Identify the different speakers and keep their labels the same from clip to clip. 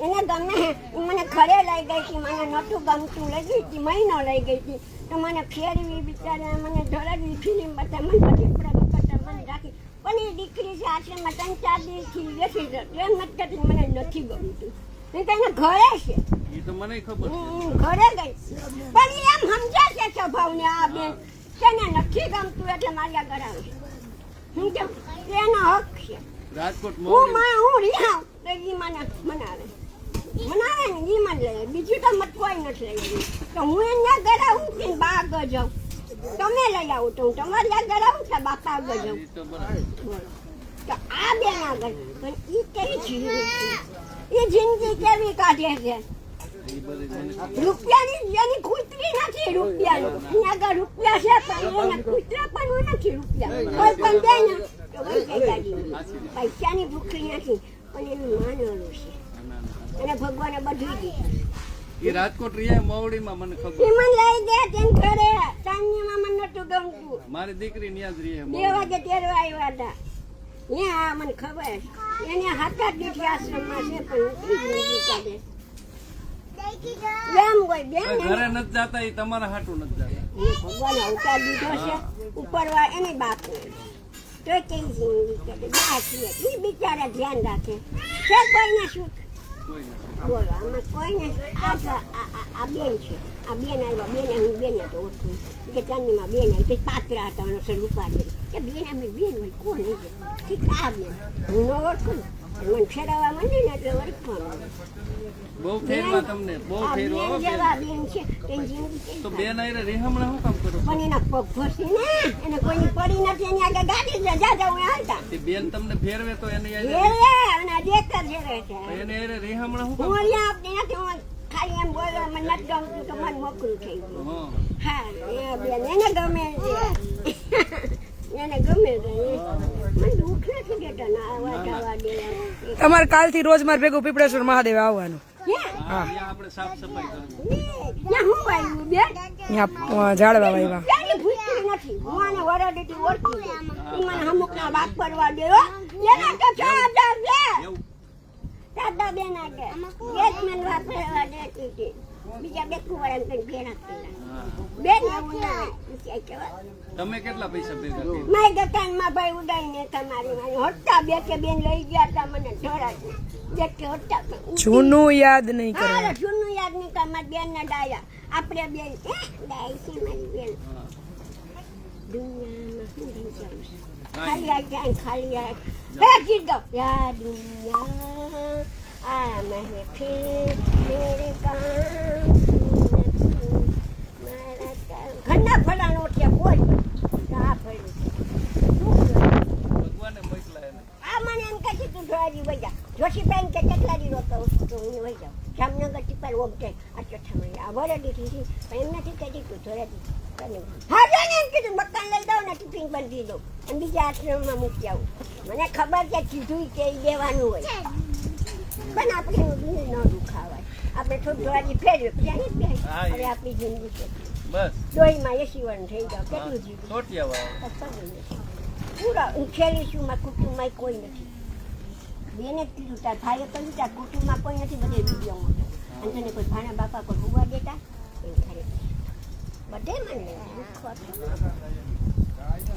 Speaker 1: એને ગમે મને ઘરે લઈ ગઈ હતી, મને નહોતું ગમતું, લઈ ગઈ હતી, મહિનો લઈ ગઈ હતી, તો મને ફેરવી બિચારા મને ધરડવી ફિલ્મ બતા મને બધી કરતા મને રાખી. પણ એ દીકરી છે આશ્રમમાં 3-4 દિવસથી બેસી જતી એમ નથી કરતી, મને નથી ગમતું. એને ઘરે છે
Speaker 2: એ તો મને ખબર
Speaker 1: ઘરે ગઈ પણ એમ સમજે છે સ્વભાવને આ બેન તેને નથી ગમતું એટલે મારી આગળ આવે છે. હું કેમ એનો હક છે.
Speaker 2: રાજકોટ
Speaker 1: હું રિહાઉં તો એ મને મનાવે ને એ મને લઈ બીજું તો મત કોઈ નથી લઈ તો હું એને ઘરે આવું કે બા આગળ જાઉં તમે લઈ આવું તો હું તમારી આગળ આવું કે બાપા આગળ જાઉં. તો આ બેન આગળ પણ એ કેવી જીવી એ જિંદગી કેવી કાઢે છે. રૂપિયાની જેની કુતરી નથી રૂપિયાની આગળ રૂપિયા છે પણ એને કુતરા પણ નથી રૂપિયા કોઈ પણ દે ને પૈસાની ભૂખી નથી પણ એનું માનવાનું છે અને ભગવાને બધું દીધું.
Speaker 2: એ રાજકોટ રહ્યા મોવડીમાં મને ખબર
Speaker 1: એ મને લઈ ગયા તેમ ઘરે સાંજમાં મને નતું ગમતું.
Speaker 2: મારી દીકરી ન્યા જ રહે
Speaker 1: 2 વાગે તેરવા આવ્યા હતા ત્યાં મને ખબર એને 7-8 દીઠી આશ્રમમાં છે પણ
Speaker 2: ઘરે નથી જાતા એ તમારા હાટું નથી જાતા.
Speaker 1: ભગવાન અવતાર દીધો છે ઉપરવા એની બાપુ તો કેવી જિંદગી કરે એ બિચારા ધ્યાન રાખે છે કોઈને શું બોલો આમાં કોઈને આ બેન છે આ બેન આવ્યા બેન હું બેન તો ઓળખું કે ચાંદીમાં બેન આવી તે પાત્રા હતા સર રૂપાડે કે બેન અમે બેન હોય કોણ ઠીક આ બેન હું ન ઓળખું મને ફેરવવા માંડી ને એટલે ઓળખવાનું
Speaker 2: બહુ ફેરવા તમને બહુ ફેરવા
Speaker 1: જેવા બેન છે તેની જિંદગી
Speaker 2: તો બેન આયરે રેહમણા શું કામ કરો
Speaker 1: પણ એના પગ ફસી ને એને કોઈની પડી નથી એની આગળ ગાડી જા હું હાલતા
Speaker 2: તે બેન તમને ફેરવે તો એને
Speaker 1: અને દેખ જ રહે છે
Speaker 2: એને આયરે રેહમણા શું કામ
Speaker 1: હું અહીંયા આપતી નથી હું ખાલી એમ બોલવા મને નથી ગમતું તો મને મોકલું થઈ ગયું. હા એ બેન એને ગમે છે એને ગમે છે મને દુઃખ નથી દેતા ના આવા જવા દેવા.
Speaker 3: તમારે કાલથી રોજ મારે ભેગું પીપળેશ્વર મહાદેવ આવવાનું.
Speaker 2: આપણે સાફ સફાઈ કરવાની.
Speaker 1: ત્યાં હું આવ્યું બેન
Speaker 3: ત્યાં ઝાડવા વાવ્યા.
Speaker 1: ત્યાંની ભૂખી નથી હું આને વરાડીથી ઓળખી ગઈ મને અમુકના વાત કરવા દે એના તો 6000 દે દાદા બેન આગળ એક મને વાપરવા દેતી હતી બીજા બે કુવાળા કઈ ભેણા કર્યા બેન એવું ના
Speaker 2: તમે કેટલા પૈસા ભેગા કર્યા?
Speaker 1: મારી દુકાનમાં ભાઈ ઉડાઈને તમારી મારી હોતા બે કે બેન લઈ ગયા હતા મને ઢોરાજી બે કે હોતા
Speaker 3: જૂનું યાદ નહીં કરે
Speaker 1: જૂનું યાદ નહીં કરે મારી બેન ને ડાયા આપણે બેન ડાય છે મારી બેન દુનિયામાં શું રહી જવું ખાલી આ જાય ખાલી આ હે ગીત યા દુનિયા આ મહેફિલ મેરે કામ ઘરના ફળાનો છે કોઈ આ ફળ્યું
Speaker 2: ભગવાને મોકલા એને.
Speaker 1: આ મને એમ કહે છે તું ધોરાજી વઈ જા જોશીબેન કે કેટલા દી રોકાવું તો હું વઈ જાઉં જામનગર થી પર ઓમ કે આ ચોથા મહિને આ વરડી થી પણ એમ નથી કહેતી તું ધોરાજી હા જાને એમ કીધું મકાન લઈ દઉં ને ટિફિન બાંધી દઉં અને બીજા આશ્રમમાં મૂકી આવું મને ખબર છે કીધું કે એ દેવાનું હોય પણ આપણે ન દુખાવાય આપણે થોડું ધોરાજી ફેરવ્યું ત્યાં હવે આપણી જિંદગી છે
Speaker 2: બસ
Speaker 1: ડોહીમાં 80 વર્ષ થઈ જાવ કેટલું જીવું
Speaker 2: છોટિયા
Speaker 1: પૂરા હું ખેલીશું મારા કુટુંબમાં કોઈ નથી બેને જ કીધું તાર ભાઈએ કહ્યું તાર કુટુંબમાં કોઈ નથી બધે વિડીયોમાં અને તને કોઈ ભાણા બાપા કોઈ હોવા દેતા એવું ખરે બધે મને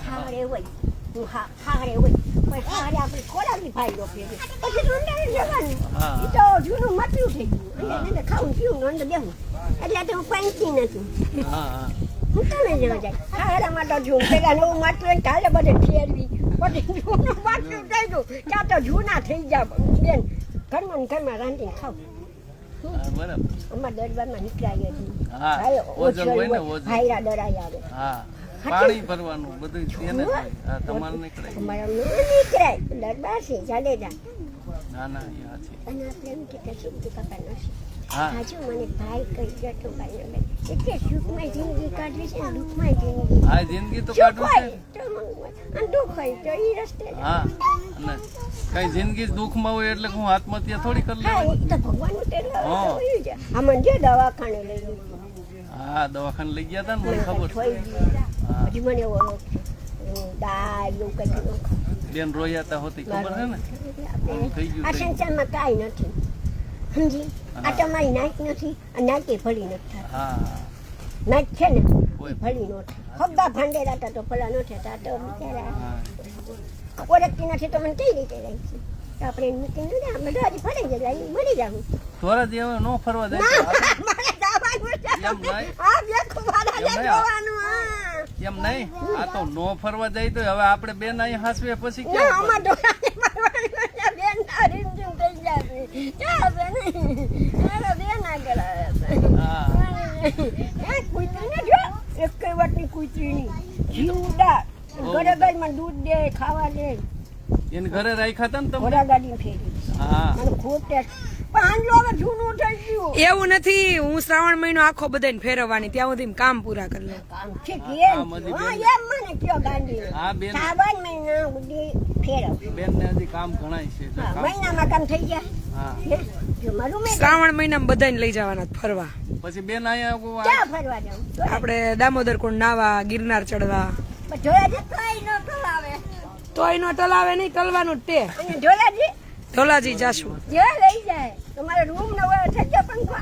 Speaker 1: હારે હોય હું હારે હોય પણ હારે આપણે ખોરાકી ભાઈ લો ફેરી પછી ઊંડાઈ જવાનું એ તો જૂનું મતલું થઈ ગયું એટલે ખાવું પીવું અંદર બેહું એટલે તો હું પાંચી નથી હું તમે જવા જાય હારામાં તો જૂન પેલા નવું માટલું કાલે બધે ફેરવી પછી જૂનું માટલું થઈ ગયું ત્યાં તો જૂના થઈ ગયા બેન ઘરમાં રાંધીને ખાવ અમારા દરબારમાં નીકળાય ભાઈરા દરાઈ આવે
Speaker 2: પાણી ભરવાનું બધું તેને તમારે નીકળે
Speaker 1: અમારા નીકળાય દરબાર છે જાડેજા
Speaker 2: ના ના એ સાચી
Speaker 1: અને આપણે એમ કે સુખ કાપા નથી હાજુ મને ભાઈ કહી જતો ભાઈ ને એટલે સુખમાં જિંદગી કાઢવી છે દુઃખમાં જિંદગી
Speaker 2: આ જિંદગી તો કાઢવી
Speaker 1: છે અને દુઃખ હોય તો એ રસ્તે
Speaker 2: હા અને કઈ જિંદગી દુઃખમાં હોય એટલે હું આત્મહત્યા થોડી કરી
Speaker 1: લેવાય તો ભગવાનનું તેલ હોય છે આમાં જે દવાખાને લઈ ગયું
Speaker 2: હા દવાખાને લઈ ગયા હતા ને મને ખબર
Speaker 1: હજી મને એવો દાળ એવું કઈ
Speaker 2: બેન રોયા હતા હોતી ખબર છે ને
Speaker 1: આ સંસારમાં કાંઈ નથી સમજી આ તમારી નાઈટ નથી આ નાઈટ ભલી નથી થતી
Speaker 2: હા
Speaker 1: નાઈટ છે ને
Speaker 2: કોઈ
Speaker 1: ભલી નો હબ્બા ભાંડેલા હતા તો ભલા ન થતા તો બિચારા
Speaker 2: હા
Speaker 1: ઓળખતી નથી તો મને કઈ રીતે જાય છે તો આપણે એમ મૂકીને ને આપણે હજી ફરી જાય મરી જાઉં
Speaker 2: ધોરાજી હવે નો ફરવા જાય
Speaker 1: ના
Speaker 2: તો આપણે-
Speaker 1: મારે જવાનું છે.
Speaker 2: એમ નહીં
Speaker 1: આ દેખો મારા
Speaker 2: એમ નહીં.
Speaker 1: જવાનું હા
Speaker 2: એમ નહીં આ તો નો ફરવા જાય તો હવે આપણે બેન અહીં હાસવે પછી
Speaker 1: ના
Speaker 2: ક્યાં
Speaker 1: અમાર ડોહાને મારવાની છે બેન ના રીમઝીમ થઈ જાશે ચા બેન મારા બેન આગળ આવે છે
Speaker 2: હા
Speaker 1: એ કુતરી ને જો એક કઈ વાટની કુતરી ની જીવડા ઘરે ઘરમાં દૂધ દે ખાવા દે
Speaker 2: એને ઘરે રાખ્યા હતા ને તમે
Speaker 1: ઘોડા ગાડી ફેરી
Speaker 2: હા
Speaker 1: મને ખોટે પણ હવે જૂનું થઈ ગયું
Speaker 3: એવું નથી હું શ્રાવણ મહિનો આખો બધાને ફેરવવાની ત્યાં સુધી કામ પૂરા કરી લઉં
Speaker 1: કામ છે કે
Speaker 2: હા, મધી બેન.
Speaker 1: એમ મને કયો ગાંધી
Speaker 2: હા બેન
Speaker 1: સાવન મહિના સુધી ફેરવ
Speaker 2: બેન ને હજી કામ ઘણાય છે એટલે
Speaker 1: હા,
Speaker 2: કામ-
Speaker 1: મહિનામાં કામ થઈ જાય
Speaker 2: હા
Speaker 1: હે? જો મારું મેં
Speaker 3: શ્રાવણ મહિનામાં બધાને લઈ જવાના ફરવા
Speaker 2: પછી બેન અહીંયા
Speaker 1: ક્યાં ફરવા જાઉં
Speaker 3: આપણે દામોદર કુંડ નાવા ગિરનાર ચડવા
Speaker 1: ધોરાજી કઈ ન આવે
Speaker 3: તો એનો ટલાવે નહીં ટલવાનું જ તે
Speaker 1: અને ધોરાજી
Speaker 3: ધોલાજી જાશું
Speaker 1: જે લઈ જાય તમારે રૂમ નો થઈ જાય પંખો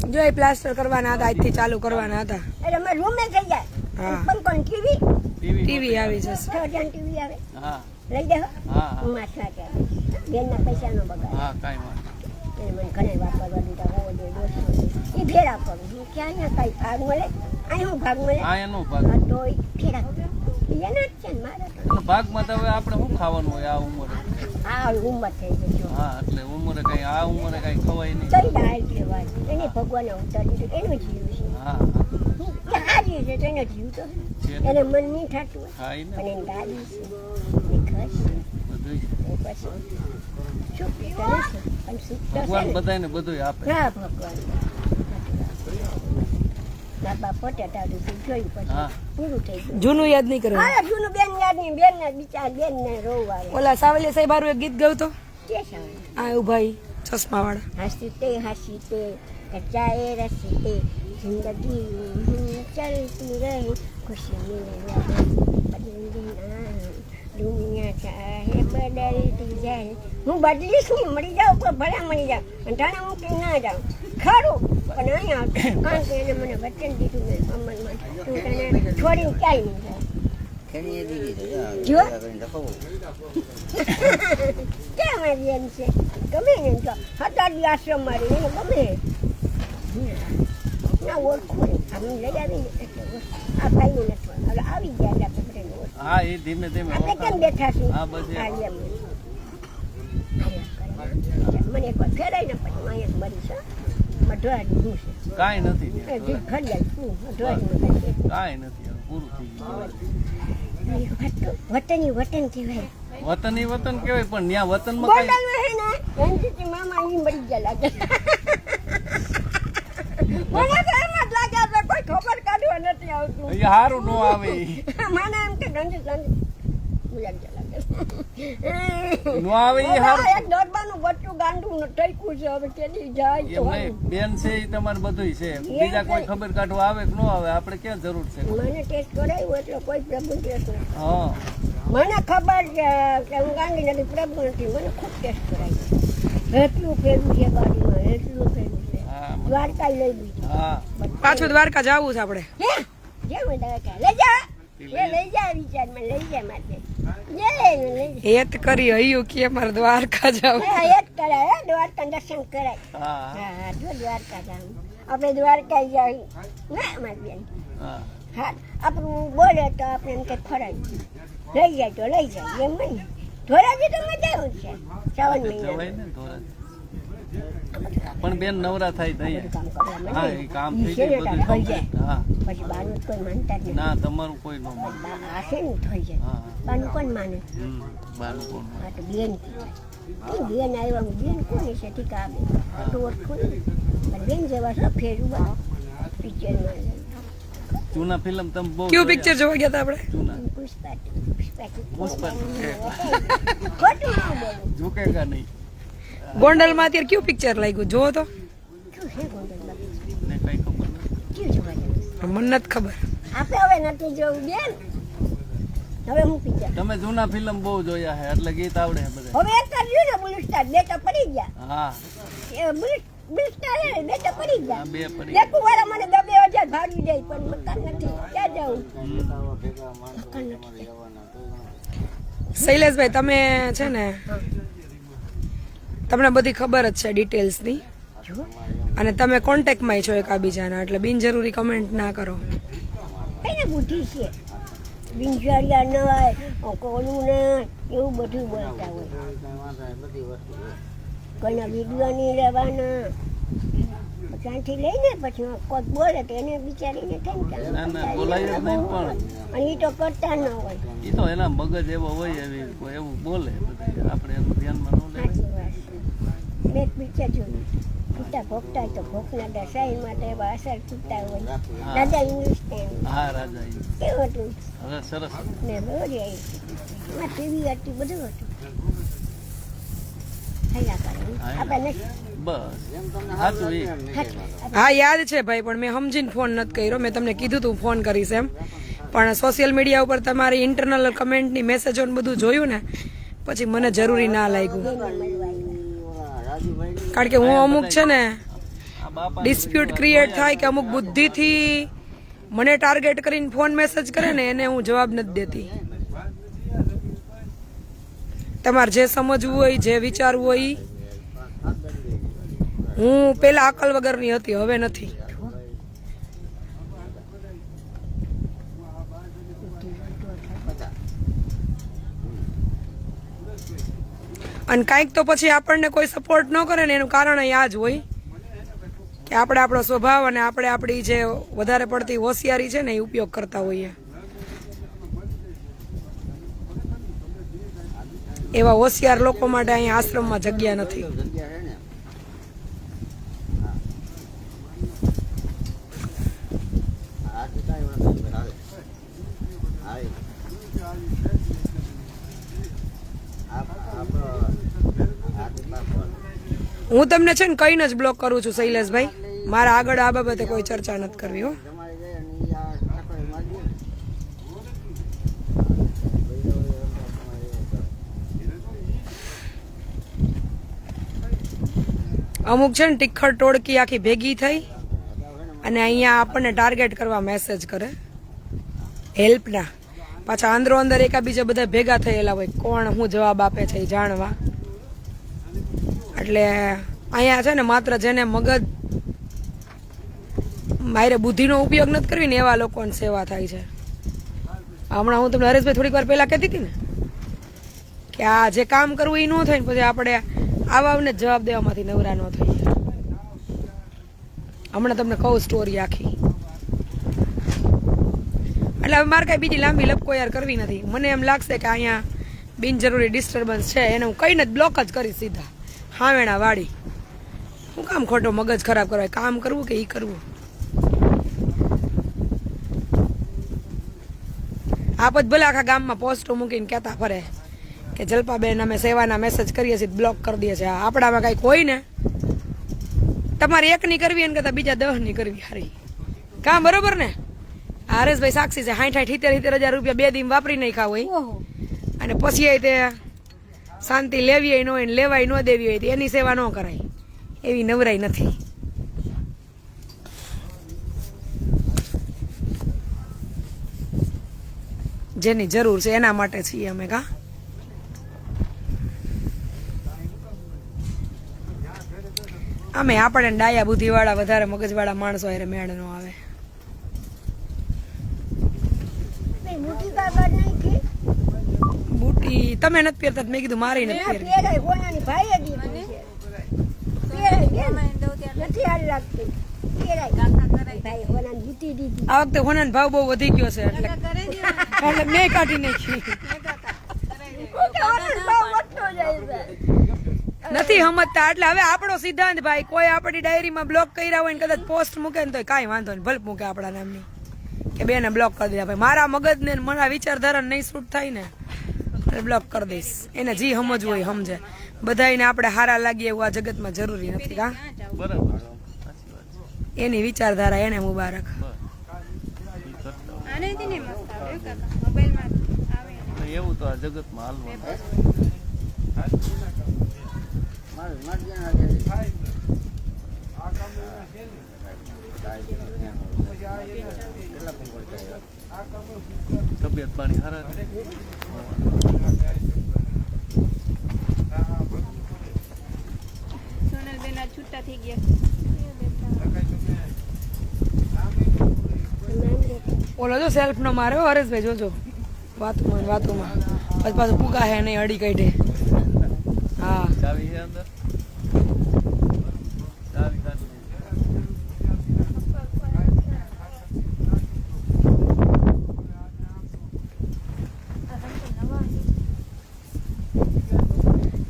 Speaker 3: જો એ પ્લાસ્ટર કરવાના હતા આજથી ચાલુ કરવાના હતા
Speaker 1: એટલે અમારે રૂમે થઈ જાય
Speaker 3: હા.
Speaker 1: પંખો ટીવી
Speaker 2: ટીવી
Speaker 3: ટીવી આવી જશે
Speaker 1: થોડા ટીવી આવે
Speaker 2: હા
Speaker 1: લઈ દે
Speaker 2: હા હા
Speaker 1: હું માથા કે બેનના પૈસા નો બગાડ
Speaker 2: હા કાંઈ વાંધો
Speaker 1: એને મને ઘરે વાપરવા દીધા હોવો જોઈએ દોસ્તો એ ફેરા કરું હું ક્યાં ને કઈ ભાગ મળે અહીં હું ભાગ મળે
Speaker 2: હા એનો ભાગ
Speaker 1: હા તો ઈ ફેરા કરું એના જ છે ને મારા તો
Speaker 2: એટલે ભાગમાં તો હવે આપણે શું ખાવાનું હોય આ ઉંમરે
Speaker 1: આ ઉંમર થઈ ગઈ જો
Speaker 2: હા એટલે ઉંમરે કઈ આ ઉંમરે કઈ ખવાય નહીં
Speaker 1: કઈ દાળ કહેવાય એને ભગવાને ઉતારી દીધું એનું જીવ છે
Speaker 2: હા
Speaker 1: દાદી છે તો એનો જીવ તો
Speaker 2: છે ને.
Speaker 1: એને મન નહીં થતું હોય
Speaker 2: હા ઈ ને
Speaker 1: પણ એની દાદી છે એ ખસ
Speaker 2: બધું
Speaker 1: એ પછી સુખ તો નથી પણ સુખ તો છે
Speaker 2: ભગવાન
Speaker 1: ને.
Speaker 2: બધાને બધું આપે
Speaker 1: હા ભગવાન બાપા પોટેટા જોયું પછી
Speaker 2: હા
Speaker 1: પૂરું થઈ ગયું
Speaker 3: જૂનું યાદ નહીં કરવાનું
Speaker 1: હા જૂનું બેન યાદ નહીં બેન ને બિચાર બેન ને રોવ આવે
Speaker 3: ઓલા સાવલિયા સાહેબ હારું એક ગીત ગાવતો
Speaker 1: કે સારું
Speaker 3: આ ઉભા ઈ ચશ્મા વાળા
Speaker 1: हंसते कच्चाए रसते जिंदगी यूं चलती रहे खुशी मिले दुनिया चाहे बदलती जाए હું બદલીશ નહીં મળી જાઉં પણ ભલા મળી જાઉં અને ટાણે મૂકી ના જાઉં ખરું પણ અહીંયા કારણ કે એને મને વચન દીધું મેં અમલમાં તું તને છોડીને ક્યાંય નહીં જાઉં જો કેમ એવી એમ છે ગમે ને એમ તો હતાડી આશ્રમ મારી એને ગમે ના ઓળખું નહીં આમ લઈ આવીને એટલે આ ભાઈનું નથી હવે આવી ગયા એટલે આપણે બધાને ઓળખ
Speaker 2: હા એ ધીમે ધીમે
Speaker 1: આપણે કેમ
Speaker 2: ઓળખાણ.
Speaker 1: બેઠા છીએ
Speaker 2: હા, બસ એ.
Speaker 1: આ એમ. મને એક વાર ફેરાય ને પછી હું અહીંયા જ મરીશ હો. મઢવાડી હું છે
Speaker 2: કાંઈ નથી ત્યાં.
Speaker 1: એ જે ઘડિયાળ શું મઢવાડીમાં કઈ છે.
Speaker 2: કાંઈ નથી હવે પૂરું થઈ ગયું
Speaker 1: વતની વતન કહેવાય
Speaker 2: વતન ઈ વતન કેવાય પણ ત્યાં વતનમાં કાંઈ
Speaker 1: ગોંડલમાં હે ને રણજીતની મામા ઈ મરી ગયા લાગે મને તો એમ જ લાગે આપણે કોઈ ખબર કાઢવા નથી આવતું
Speaker 2: અહીંયા હારું નો આવે ઈ.
Speaker 1: મને એમ કે રણજીત મુલાક ગયા લાગે
Speaker 2: નો આવે ઈ હારું
Speaker 1: એક દોડબાનું બચ્ચું ગાંડું ટઈકું છે હવે કેદી જાય તો
Speaker 2: એમ નહીં બેન છે ઈ તમારે બધુંય છે બીજા કોઈ ખબર કાઢવા આવે કે ન આવે આપણે ક્યાં જરૂર છે
Speaker 1: મને ટેસ્ટ કરાવ્યું એટલે કોઈ પ્રભુ ટેસ્ટ નથી
Speaker 2: હા
Speaker 1: મને ખબર છે કે હું ગાંધી નથી પ્રભુ નથી મને ખૂબ ટેસ્ટ કરાવ્યું એટલું ફેરવું છે ગાડીમાં એટલું ફેરવું છે
Speaker 2: હા
Speaker 1: દ્વારકા લઈ લીધી
Speaker 2: હા
Speaker 3: પાછું દ્વારકા જવું છે આપણે
Speaker 1: જે હું દ્વારકા લઈ જા એ લઈ જા વિચારમાં લઈ જા માટે લઈ જા
Speaker 3: હેત કરી હૈયું કે મારે દ્વારકા જવું
Speaker 1: હા એ જ કરાય હે, દ્વારકા દર્શન કરાય
Speaker 2: હા
Speaker 1: હા હા જો દ્વારકા જાઉં આપણે દ્વારકા જઈ ના મારી બેન
Speaker 2: હા
Speaker 1: હા આપણું બોલે તો આપણે એમ કે ફરાય લઈ જાય તો લઈ જાય એમ નહીં ધોરાજી તો મજા આવે છે શ્રાવણ
Speaker 2: જવાય
Speaker 1: મહિના
Speaker 2: ને ધોરાજી. પણ બેન નવરા થાય દઈએ
Speaker 1: કામ કરવા
Speaker 2: હા
Speaker 1: માંડે
Speaker 2: એ કામ
Speaker 1: ઈ
Speaker 2: થઈ
Speaker 1: છે
Speaker 2: જાય
Speaker 1: ને
Speaker 2: બધું
Speaker 1: તાર થઈ જાય.
Speaker 2: complete. હા
Speaker 1: પછી બાનું કોઈ માનતા જ નથી
Speaker 2: ના તમારું કોઈ નો માને
Speaker 1: આ છે ને થઈ જાય
Speaker 2: હા
Speaker 1: બાનું કોણ માને
Speaker 2: બાનું કોણ માને?
Speaker 1: આ તો બેન કહેવાય બેન આવ્યા બેન કોની છે ઠીક આવે તો ઓળખું નહીં પણ બેન જેવા સફેદ ઉભા પિક્ચરમાં
Speaker 2: જૂના ફિલ્મ તમે બહુ
Speaker 3: કયું
Speaker 2: જોયા?
Speaker 3: પિક્ચર જોવા ગયા હતા આપણે
Speaker 2: જૂના
Speaker 1: પુષ્પા
Speaker 2: પુષ્પા.
Speaker 1: ખોટું ના બોલું
Speaker 2: ઝુકેગા નહીં
Speaker 3: ગોંડલમાં અત્યારે કયું પિક્ચર લાગ્યું જોવો તો
Speaker 1: શું છે ગોંડલમાં
Speaker 2: ને કઈ ખબર નથી
Speaker 1: કેવું જોવા જવું
Speaker 3: મને નથી ખબર
Speaker 1: આપણે હવે નથી જોવું બેન હવે હું પિક્ચર
Speaker 2: તમે જૂના ફિલ્મ બહુ જોયા છે એટલે ગીત આવડે છે બધા
Speaker 1: હવે એક જ રહ્યું ને બ્લુ સ્ટાર બે તો પડી ગયા
Speaker 2: હા
Speaker 1: એ બિસ્તા રે બે તો પડી
Speaker 2: આ
Speaker 1: ગયા
Speaker 2: બે પડી
Speaker 1: લેકુ વાળા મને 2,000 ભાડું દે પણ મકાન નથી ક્યાં જાઉં
Speaker 3: શૈલેષભાઈ તમે છે ને તમને બધી ખબર જ છે ડિટેલ્સની અને તમે કોન્ટેક્ટમાં છો એકાબીજાના એટલે બિનજરૂરી કમેન્ટ ના કરો.
Speaker 1: એને બુદ્ધિ છે બિનજરિયા ન હોય કોનું ને એવું બધું બોલતા હોય કોઈના વિડીયો નહીં લેવાના ત્યાંથી લઈને પછી કોઈ બોલે તો એને બિચારીને થાય
Speaker 2: ના ના બોલાય જ નહીં પણ
Speaker 1: અને એ તો કરતા ન હોય.
Speaker 2: એ તો એના મગજ એવો હોય એવી કોઈ એવું બોલે બધું આપણે એનું ધ્યાનમાં ન લેવું.
Speaker 1: સાચી વાત છે. મેં પિક્ચર જોયું પિતા ભોગતા તો ભોગના દશાઈ માટે એવા અસર છૂટતા હોય રાજા હિન્દુસ્તાન
Speaker 2: હા રાજા ઈ.
Speaker 1: કેવું હતું
Speaker 2: હવે સરસ
Speaker 1: ને બહુ જ એમાં ટીવી હતી બધું હતું થયા કરે આપણે
Speaker 2: બસ સાચું ઈ.
Speaker 3: હા યાદ છે ભાઈ પણ મેં સમજીને ફોન નથી કર્યો. મેં તમને કીધું તું ફોન કરીશ એમ પણ સોશિયલ મીડિયા ઉપર તમારી ઇન્ટરનલ કમેન્ટની મેસેજો ને બધું જોયું ને પછી મને જરૂરી ના લાગ્યું કારણ કે હું અમુક છે ને
Speaker 2: આ બાપા
Speaker 3: ડિસ્પ્યુટ ક્રિએટ થાય કે અમુક બુદ્ધિથી મને ટાર્ગેટ કરીને ફોન મેસેજ કરે ને એને હું જવાબ નથી દેતી. તમારે જે સમજવું હોય જે વિચારવું હોય હું પેલા અકલ વગરની હતી હવે નથી. અને કાંઈક તો પછી આપણને કોઈ સપોર્ટ ન કરે ને એનું કારણ અહીં આ જ હોય કે આપણે આપણો સ્વભાવ અને આપણે આપણી જે વધારે પડતી હોશિયારી છે ને એ ઉપયોગ કરતા હોઈએ. એવા હોશિયાર લોકો માટે અહીં આશ્રમમાં જગ્યા નથી. હું તમને છે ને કઈને જ બ્લોક કરું છું શૈલેષભાઈ. મારા આગળ આ બાબતે કોઈ ચર્ચા નથી કરવી હો. અમુક છે ને ટિખર ટોળકી આખી ભેગી થઈ અને અહીંયા આપણને ટાર્ગેટ કરવા મેસેજ કરે હેલ્પના. પાછા અંદરો અંદર એકાબીજા બધા ભેગા થયેલા હોય કોણ શું જવાબ આપે છે એ જાણવા. એટલે અહીંયા છે ને માત્ર જેને મગજ મારે બુદ્ધિનો ઉપયોગ નથી કરવી ને એવા લોકોની સેવા થાય છે. હમણાં હું તમને હરેશભાઈ થોડીક વાર પહેલા કહેતી હતી ને કે આ જે કામ કરવું એ ન થાય ને પછી આપણે આવાને જવાબ દેવામાંથી નવરા ન થઈએ. હમણાં તમને કહું સ્ટોરી આખી. એટલે હવે મારે કાંઈ બીજી લાંબી લપકો યાર કરવી નથી. મને એમ લાગશે કે અહીંયા બિનજરૂરી ડિસ્ટર્બન્સ છે એને હું કઈને જ બ્લોક જ કરીશ સીધા હાવેણા વાળી. હું કામ ખોટો મગજ ખરાબ કરવા કામ કરવું કે ઈ કરવું. આપ જ ભલે આખા ગામમાં પોસ્ટો મૂકીને કહેતા ફરે કે જલ્પાબેન અમે સેવાના મેસેજ કરીએ છીએ બ્લોક કરી દઈએ છીએ. આપણામાં કાંઈક હોય ને તમારે એકની કરવી એને કરતાં બીજા 10ની કરવી હારી કામ બરોબર ને. હરેશભાઈ સાક્ષી છે 60,000 રૂપિયા 2 દિન વાપરી નાખ્યા હોય અને પછી તે શાંતિ લેવી હોય ન હોય ને લેવાય ન દેવી હોય તો એની સેવા ન કરાય એવી નવરાઈ નથી. જેની જરૂર છે એના માટે છીએ અમે. કા અમે આપણે ડાયા બુદ્ધિવાળા વધારે મગજવાળા માણસો હારે મેળ ન આવે.
Speaker 1: મોટી કાગળ નહીં કે
Speaker 3: બુટી તમે નથી પહેરતા તો મેં કીધું મારી નથી પહેરવી.
Speaker 1: પહેરાય હોનાની ભાઈ દીધી છે પહેરાય નથી હાલ લાગતી પહેરાય ભાઈ હોનાની બુટી દીધી.
Speaker 3: આ વખતે હોનાનો ભાવ બહુ વધી ગયો છે એટલે મેં કાઢી નાખી.
Speaker 1: હોનાનો ભાવ વધતો જાય છે.
Speaker 3: નથી સમજતા એટલે હવે આપણો સિદ્ધાંત ભાઈ કોઈ આપણી ડાયરીમાં બ્લોક કર્યા હોય ને કદાચ પોસ્ટ મૂકે ને તો કાંઈ વાંધો નહીં ભલે મૂકે આપણા નામની કે બેને બ્લોક કરી દીધા. ભાઈ મારા મગજને ને મારા વિચારધારાને નહીં શૂટ થાય ને એટલે બ્લોક કરી દઈશ. એને જી સમજવું હોય સમજે. બધાને આપણે હારા લાગીએ એવું આ જગતમાં જરૂરી નથી. કા
Speaker 2: બરાબર સાચી વાત છે.
Speaker 3: એની વિચારધારા એને મુબારક.
Speaker 2: એવું તો આ જગતમાં હાલવાનું. પાણી હારા છે.
Speaker 4: સોનલબેન આ છૂટા થઈ ગયા.
Speaker 3: ઓલો જો સેલ્ફ નો માર્યો હરેશભાઈ, જોજો વાતુમાં ને વાતુમાં પછી પાછું પૂગા હે નહીં અડી કાઢે. હા
Speaker 2: ચાવી છે અંદર, ચાવી કાઢી.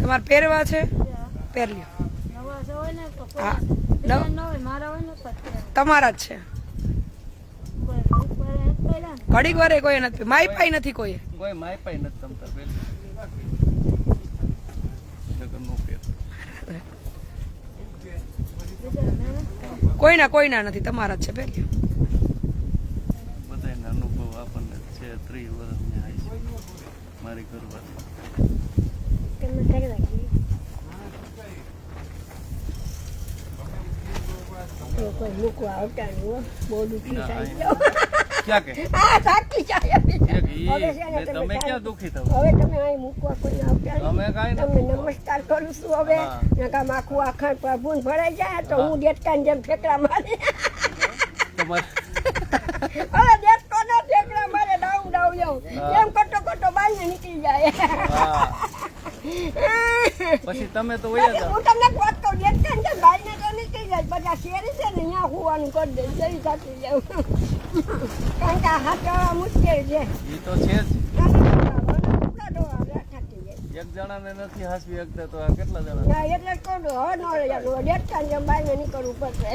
Speaker 3: તમારે પહેરવા છે પહેર્યો. હા તમારા જ છે. ઘડીક વારે કોઈ નથી, માઈ પાઈ નથી કોઈ.
Speaker 2: કોઈ માય પાઈ નથી તમતા પેલી જગનનું પેર.
Speaker 3: કોઈના નથી, તમારા જ છે પહેર્યો.
Speaker 2: બધાયના અનુભવ આપણને છે. 30 વર્ષની આઈ છે મારી ઘરવાળી.
Speaker 1: તમે કરવા જોઈએ. કોઈ મૂકવા આવતા નહીં હો. બહુ દુઃખી થાય છે.
Speaker 2: ક્યાં કે
Speaker 1: હા, સાચી ચાય આપી છે.
Speaker 2: એક
Speaker 1: હવે
Speaker 2: ઈ
Speaker 1: છે ને
Speaker 2: તમે
Speaker 1: તમે
Speaker 2: ક્યાં દુખી થાવ?
Speaker 1: હવે તમે અહીં મૂકવા કોઈ આવતા નહીં.
Speaker 2: અમે કાંઈ
Speaker 1: તમને
Speaker 2: નથી.
Speaker 1: નમસ્કાર કરું છું હવે.
Speaker 2: હા.
Speaker 1: નકામ આખું આખણ પ્રભુને ભરાઈ જાય તો હું દેડકાની જેમ ઠેકડા મારી.
Speaker 2: તમારે
Speaker 1: હવે દેડકો ના ઠેકડા મારે ડાઉ ડાઉ એવું. એમ કટો કટો બાઈને નીકળી જાય.
Speaker 2: હા. પછી તમે તો વયા
Speaker 1: પછી
Speaker 2: જાવ.
Speaker 1: હું તમને વાત કહું, દેડકાની જેમ બાઈને તો નીકળી જાય. બધા શેરી છે ને અહીંયા હોવાનું કરી દે. જઈ સાચી જાવ. કારણ કે આ હાથ વાળા મુશ્કેલ છે.
Speaker 2: ઈ તો છે જ.
Speaker 1: ના,
Speaker 2: એક જણાને નથી હાસવી શકતા તો આ કેટલા જણા?
Speaker 1: એટલે જ કહું છું, હવે ન લઈ જાવ. દેડકાની જેમ બાઈને નીકળવું પડશે.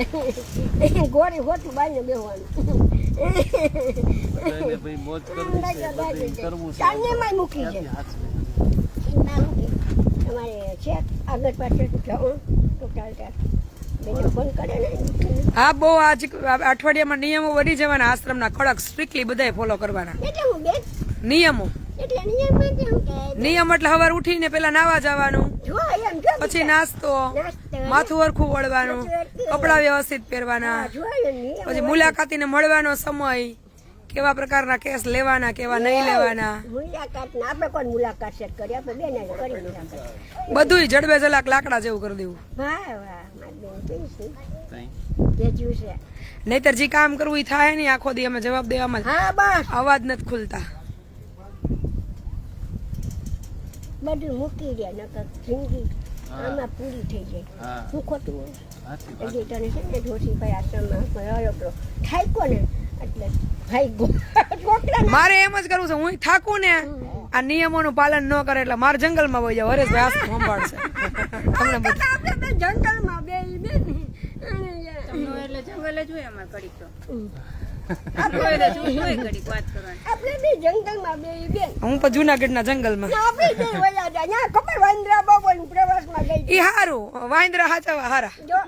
Speaker 1: ગોળી ખોટું બાઈને બેસવાનું.
Speaker 2: બધાયને ભાઈ મોજ કરવી છે, બધું કરવું છે.
Speaker 1: ચાંદીમાં મૂકી છે.
Speaker 2: ક્યાંથી હાચવે?
Speaker 1: ના મૂકી. તમારે છે આગળ પાછળ જવું તો ચાલતા બેને ફોન કરે ને.
Speaker 3: હા બહુ આજ અઠવાડિયામાં નિયમો વધી જવાના, આશ્રમના કડક સ્ટ્રિક્ટલી બધાએ ફોલો કરવાના
Speaker 1: એટલે હું બેન
Speaker 3: નિયમો.
Speaker 1: એટલે નિયમમાં કેમ કે
Speaker 3: નિયમ એટલે સવાર ઉઠીને પેલા નાવા જવાનું,
Speaker 1: જો એમ જો
Speaker 3: પછી નાસ્તો,
Speaker 1: નાસ્તો
Speaker 3: માથું હરખું વળવાનું, કપડા વ્યવસ્થિત પહેરવાના,
Speaker 1: જો નિયમ
Speaker 3: પછી મુલાકાતીને મળવાનો સમય, કેવા પ્રકારના કેસ લેવાના કેવા નહીં લેવાના,
Speaker 1: મુલાકાત ને આપણે કોઈ મુલાકાત સેટ કરી આપણે બેન જ કરી મુલાકાત.
Speaker 3: બધું જડબે જલાક લાકડા જેવું કરી દેવું.
Speaker 1: વાહ વાહ મારી બેન કહીશું
Speaker 2: તઈ.
Speaker 1: ભેજ્યું છે.
Speaker 3: નહીતર જે કામ કરવું એ થાય નહીં, આખો દી અમે જવાબ દેવામાં જ
Speaker 1: હા બસ
Speaker 3: અવાજ નથી ખુલતા.
Speaker 1: બધું મૂકી દે નકર જિંદગી આમાં પૂરી થઈ જાય.
Speaker 2: હા
Speaker 1: હું ખોટું હોય
Speaker 2: સાચી વાત.
Speaker 1: એટલે તને છે ને જોશીભાઈ આશ્રમમાં રહ્યો થાય કોને એટલે ભાઈ છોકરા
Speaker 3: મારે એમ જ કરવું છે, હું થાકું ને આ નિયમોનું પાલન ન કરે એટલે મારે જંગલમાં વહી જાવ. હરેશભાઈ આશ્રમ સંભાળશે તમને બધું.
Speaker 1: આપણે તો જંગલમાં બે બેન
Speaker 4: એટલે જંગલ જ હોય અમારે ઘડીક તો.
Speaker 1: આપણે બી જંગલમાં બે બેન
Speaker 3: હું પણ જુનાગઢના જંગલમાં.
Speaker 1: આપણે જે વયા જાય ત્યાં ખબર વાંદરા બાબા પ્રવાસમાં ગઈ
Speaker 3: ઈ હારું વાંદરા હાચવા હારા.
Speaker 1: જો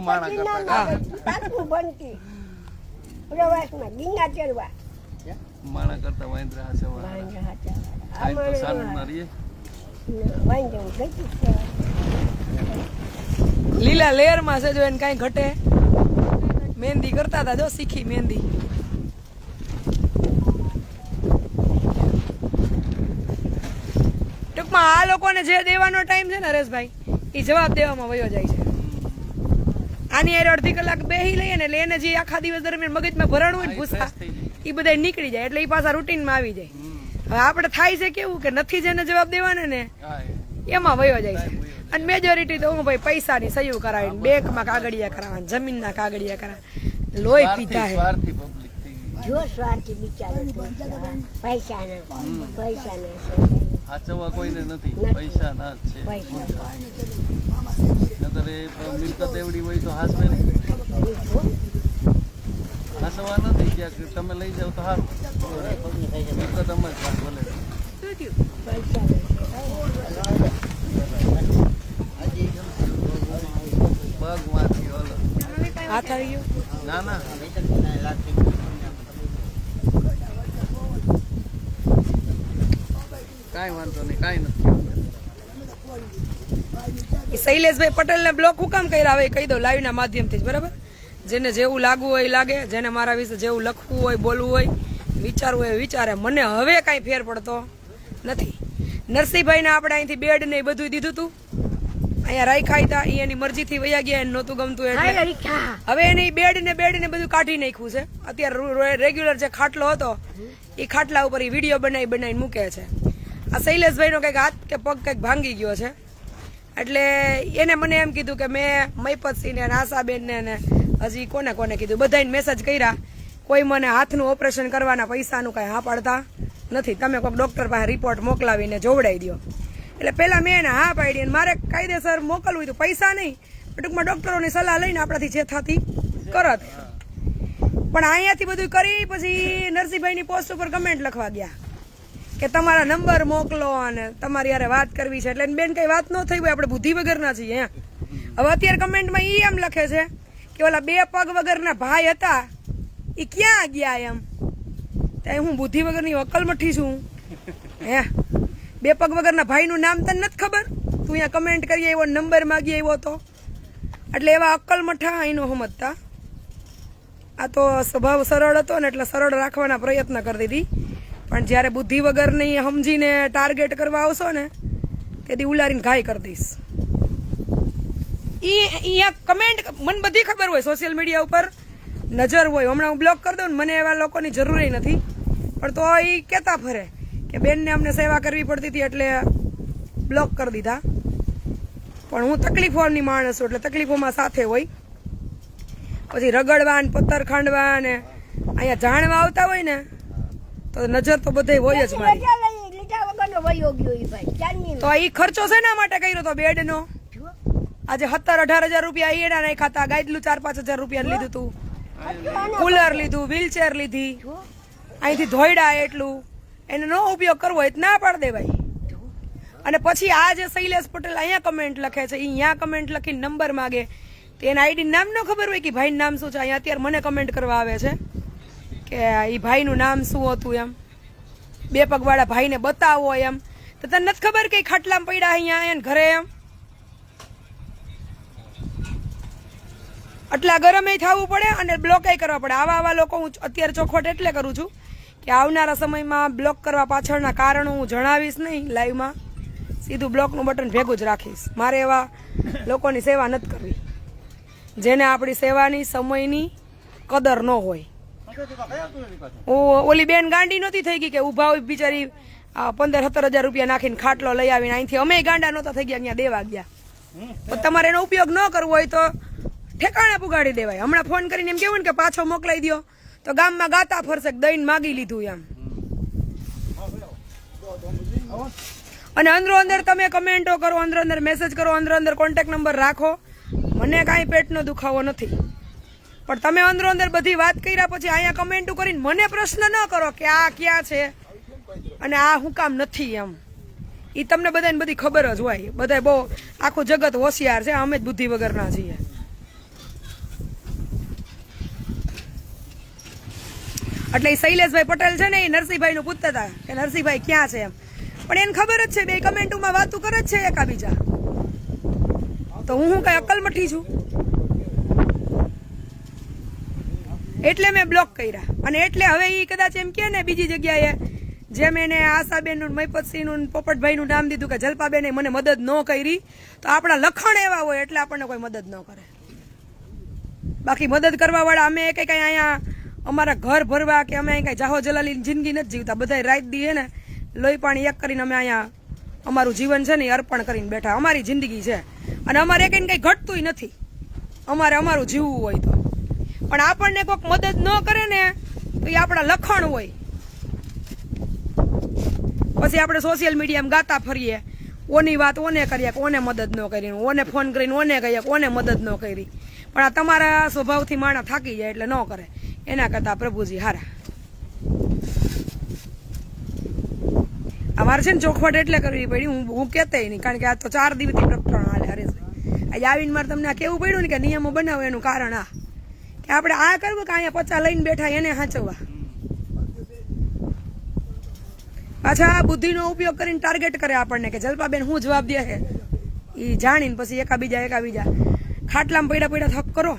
Speaker 2: માણા કરતા.
Speaker 1: પાછું બનતી પ્રવાસમાં ગીંગા ચડવા
Speaker 2: માણા કરતા વાંદરા હાચવા.
Speaker 1: વાંદરા હાચા
Speaker 2: ખાઈને તો સાનમાં રહીએ.
Speaker 1: વાંદરા ગઈ છે.
Speaker 3: લીલા લેયરમાં છે જો એને કાંઈ ઘટે. મહેંદી કરતા હતા જો શીખી મહેંદી. ટૂંકમાં આ લોકોને જે દેવાનો ટાઈમ છે ને હરેશભાઈ એ જવાબ દેવામાં વયો જાય છે. આની હારે અડધી કલાક બેહી લઈએ ને એટલે એને જે આખા દિવસ દરમિયાન મગજમાં ભરાણું હોય ને ભૂસા એ બધા નીકળી જાય એટલે એ પાછા રૂટીનમાં આવી જાય. હવે આપણે થાય છે કેવું કે નથી જેને જવાબ દેવાના ને
Speaker 2: હા
Speaker 3: એમાં વયો જાય છે. અને મેજોરિટી તો હું ભાઈ પૈસાની સહી કરાવીને બેંકમાં કાગળિયા કરાવવાના, જમીનના કાગળિયા કરાવવાના, લોહી પીતા હે.
Speaker 2: સ્વાર્થી પબ્લિક થઈ ગઈ.
Speaker 1: જો સ્વાર્થી બિચારો પૈસાના
Speaker 2: હાચવવા કોઈને નથી, પૈસા ના જ છે.
Speaker 1: પૈસા
Speaker 2: નકર એ મિલકત એવડી હોય તો હાચવે નહીં. હાચવા નથી ક્યાંક તમે લઈ જાવ તો સારું. મિલકત અમારી પાસે ભલે. પગ માંથી ઓલો.
Speaker 3: હાથ આવી ગયો.
Speaker 2: ના ના કાંઈ વાંધો નહીં, કાંઈ નથી.
Speaker 3: એ શૈલેષભાઈ પટેલને બ્લોક હું કામ કર્યા હવે કહી દો લાઈવના માધ્યમથી જ, બરાબર. જેને જેવું લાગવું હોય એ લાગે, જેને મારા વિશે જેવું લખવું હોય બોલવું હોય વિચારવું એ વિચારે, મને હવે કાંઈ ફેર પડતો નથી. નરસિંહભાઈને આપણે અહીંથી બેડ ને એ બધું દીધું હતું, અહીંયા રાખ્યા હતા, એ એની મરજીથી વયા ગયા, એને નહોતું ગમતું એટલે હવે એને બેડ ને બધું કાઢી નાખ્યું છે. અત્યારે રેગ્યુલર જે ખાટલો હતો એ ખાટલા ઉપર એ વિડીયો બનાવીને મૂકે છે. આ શૈલેષભાઈનો કંઈક હાથ કે પગ કંઈક ભાંગી ગયો છે, એટલે એને મને એમ કીધું કે મેં મહિપતસિંહને અને આશાબેનને ને હજી કોને કીધું, બધાને મેસેજ કર્યા, કોઈ મને હાથનું ઓપરેશન કરવાના પૈસાનું કાંઈ હા પાડતા નથી, તમે કોઈક ડૉક્ટર પાસે રિપોર્ટ મોકલાવીને જોવડાવી દો. એટલે પહેલાં મેં એને હા પાડી, અને મારે કાયદેસર મોકલવું હતું, પૈસા નહીં ટૂંકમાં ડૉક્ટરોની સલાહ લઈને આપણાથી જે થતી કરત. પણ અહીંયાથી બધું કરી પછી નરસિંહભાઈની પોસ્ટ ઉપર કમેન્ટ લખવા ગયા કે તમારા નંબર મોકલો અને તમારી યારે વાત કરવી છે. એટલે બેન કઈ વાત ન થઈ હોય, આપણે બુદ્ધિ વગરના છીએ. હવે અત્યારે કમેન્ટમાં એ એમ લખે છે કે ઓલા 2 પગ વગરના ભાઈ હતા એ ક્યાં ગયા એમ. ત્યાં હું બુદ્ધિ વગરની અકલમઠી છું. 2 પગ વગરના ભાઈનું નામ તને નથી ખબર? તું અહીંયા કમેન્ટ કરી આવ્યો, નંબર માગી આવ્યો તો. એટલે એવા અક્કલમઠા અહીંનો સમજતા. આ તો સ્વભાવ સરળ હતો ને એટલે સરળ રાખવાના પ્રયત્ન કરતી હતી, પણ જ્યારે બુદ્ધિ વગરની સમજીને ટાર્ગેટ કરવા આવશો ને તેથી ઉલારીને ઘાય કરી દઈશ. અહીંયા કમેન્ટ મને બધી ખબર હોય, સોશિયલ મીડિયા ઉપર નજર હોય. હમણાં હું બ્લોક કરી દઉં ને, મને એવા લોકોની જરૂર નથી, પણ તો એ કહેતા ફરે કે બેનને અમને સેવા કરવી પડતી હતી એટલે બ્લોક કરી દીધા. પણ હું તકલીફોની માણસ છું, એટલે તકલીફોમાં સાથે હોય. પછી રગડવા ને પથ્થર ખાંડવા ને અહીંયા જાણવા આવતા હોય ને તો નજર તો બધે હોય જ મારી. તો એ ખર્ચો શેના માટે કર્યો તો બેડનો? આજે 17-18 હજાર રૂપિયા એના નહીં ખાતા, ગાયદલું 4-5 હજાર રૂપિયા લીધું તું, કુલર લીધું, વ્હીલચેર લીધી, અહીંથી ધોયડા એટલું. એનો નો ઉપયોગ કરવો હોય ના પાડ દેવાય. અને પછી આ જે શૈલેષ પટેલ અહીંયા કમેન્ટ લખે છે, અહીંયા કમેન્ટ લખીને નંબર માગે, તો એના આઈડી નામ ન ખબર હોય કે ભાઈનું નામ શું છે. અહીંયા અત્યારે મને કમેન્ટ કરવા આવે છે કે એ ભાઈનું નામ શું હતું એમ, 2 પગવાળા ભાઈને બતાવો એમ. તો તને નથી ખબર કે ખાટલામાં પડ્યા અહીંયા એને ઘરે એમ? આટલા ગરમે થવું પડે અને બ્લોક કરવા પડે. આવા લોકો હું અત્યારે ચોખવટ એટલે કરું છું કે આવનારા સમયમાં બ્લોક કરવા પાછળના કારણો હું જણાવીશ નહીં લાઈવમાં, સીધું બ્લોકનું બટન ભેગું જ રાખીશ. મારે એવા લોકોની સેવા નથી કરવી જેને આપણી સેવાની સમયની કદર ન હોય. ઓલી બેન ગાંડી નહોતી થઈ ગઈ કે ઊભા હોય બિચારી 15-17 હજાર રૂપિયા નાખીને ખાટલો લઈ આવીને અહીંથી અમે ગાંડા નહોતા થઈ ગયા, અહીંયા દેવા ગયા. પણ તમારે એનો ઉપયોગ ન કરવો હોય તો ઠેકાણે પુગાડી દેવાય. હમણાં ફોન કરીને એમ કેવું ને કે પાછો મોકલાઈ દો, તો ગામમાં ગાતા ફરશે દઈને માગી લીધું એમ. અને અંદરો અંદર તમે કમેન્ટો કરો, અંદરો અંદર મેસેજ કરો, અંદરો અંદર કોન્ટેક્ટ નંબર રાખો. મને કાંઈ પેટનો દુખાવો નથી, પણ તમે અંદરો અંદર બધી વાત કર્યા પછી અહીંયા કમેન્ટો કરીને મને પ્રશ્ન ન કરો કે આ ક્યાં છે અને આ હું કામ નથી એમ. એ તમને બધાને બધી ખબર જ હોય, બધા બહુ આખું જગત હોશિયાર છે, અમે જ બુદ્ધિ વગરના છીએ. એટલે એ શૈલેષભાઈ પટેલ છે ને એ નરસિંહભાઈ નું પૂછતા હતા કે નરસિંહભાઈ ક્યાં છે એમ, પણ એને ખબર જ છે બે કમેન્ટોમાં વાતો કરે જ છે એકાબીજા. તો હું કઈ અક્કલમઠી છું? એટલે મેં બ્લોક કર્યા. અને એટલે હવે એ કદાચ એમ કે ને બીજી જગ્યાએ જેમ એને આશાબેન નું, મહિપતસિંહ નું, પોપટભાઈ નું નામ દીધું કે જલપાબેને મને મદદ ન કરી, તો આપણા લખણ એવા હોય એટલે આપણને કોઈ મદદ ન કરે. બાકી મદદ કરવા વાળા અમે કઈ અહીંયા અમારા ઘર ભરવા કે અમે અહીં કઈ જાહો જલાલી જિંદગી નથી જીવતા. બધા રાત દી ને લોહી પાણી એક કરીને અમે અહીંયા અમારું જીવન છે ને અર્પણ કરીને બેઠા. અમારી જિંદગી છે અને અમારે કઈ ઘટતું નથી. અમારે અમારું જીવવું હોય તો, પણ આપણને કોઈક મદદ ન કરે ને તો એ આપણા લખણ હોય. પછી આપણે સોશિયલ મીડિયામાં ગાતા ફરીએ, ઓની વાત ઓને કરીએ કે ઓને મદદ ન કરી, ઓને ફોન કરીને ઓને કહીએ કે ઓને મદદ ન કરી. પણ આ તમારા સ્વભાવથી માણસ થાકી જાય એટલે ન કરે. એના કરતા પ્રભુજી હારા. અમારે છે ને ચોખવટ એટલે કરવી પડી, હું કહેતા નહીં, કારણ કે આ તો 4 દિવસથી પ્રકરણ હાલે. અરે આજે આવીને મારે તમને આ કેવું પડ્યું ને કે નિયમો બનાવો. એનું કારણ આ કે આપણે આ કરવું કે અહીંયા 50 લઈને બેઠા એને સાચવવા. પાછા આ બુદ્ધિનો ઉપયોગ કરીને ટાર્ગેટ કરે આપણને કે જલપાબેન શું જવાબ દે છે એ જાણીને પછી એકાબીજા ખાટલામાં પડ્યા થક કરો.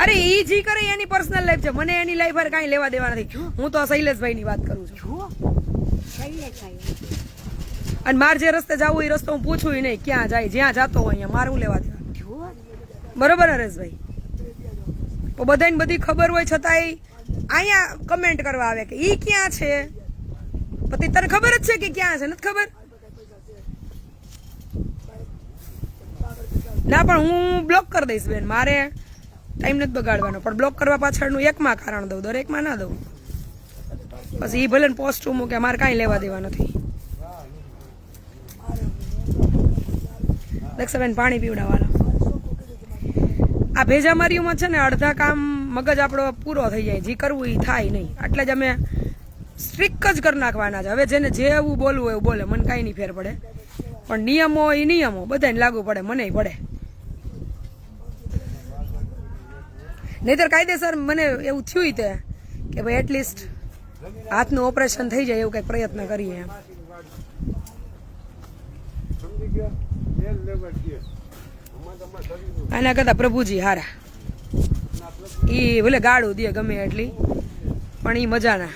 Speaker 3: અરે ઈ જી કરે એની પર્સનલ લાઈફ છે, મને એની લાઈફ હારે કાંઈ લેવા દેવા નથી. હું તો શૈલેષભાઈ ની વાત કરું છું.
Speaker 1: જુઓ શૈલેષભાઈ
Speaker 3: અને મારે જે રસ્તે જવું એ રસ્તો હું પૂછું નહીં ક્યાં જાય, જ્યાં જાતો હોય અહીંયા મારું લેવા દેવા.
Speaker 1: જુઓ
Speaker 3: બરોબર હરેશભાઈ? તો બધાને બધી ખબર હોય છતાંય અહીંયા કમેન્ટ કરવા આવે કે ઈ ક્યાં છે, પછી તને ખબર જ છે કે ક્યાં છે, નથી ખબર? ના પણ હું બ્લોક કરી દઈશ બેન, મારે ટાઈમ નથી બગાડવાનો. પણ બ્લોક કરવા પાછળનું એકમાં કારણ દઉં, દરેકમાં ના દઉં. પછી એ ભલે પોસ્ટ મૂકે, મારે કાંઈ લેવા દેવા નથી. દક્ષાબેન પાણી પીવડાવવાના. આ ભેજામારીઓમાં છે ને અડધા કામ મગજ આપણો પૂરો થઈ જાય, જે કરવું એ થાય નહીં. એટલે જ અમે સ્ટ્રિક્ટ જ કરી નાખવાના છે. હવે જેને જે એવું બોલવું એવું બોલે, મને કાંઈ નહીં ફેર પડે. પણ નિયમો એ નિયમો બધાને લાગુ પડે, મને પડે. નહીતર કાયદેસર મને એવું થયું તે કે ભાઈ એટલીસ્ટ હાથનું ઓપરેશન થઈ જાય એવું કંઈક પ્રયત્ન કરીએ એમ. આના કરતા પ્રભુજી હારા, ઈ ભલે ગાળું દે ગમે એટલી, પણ ઈ મજાના.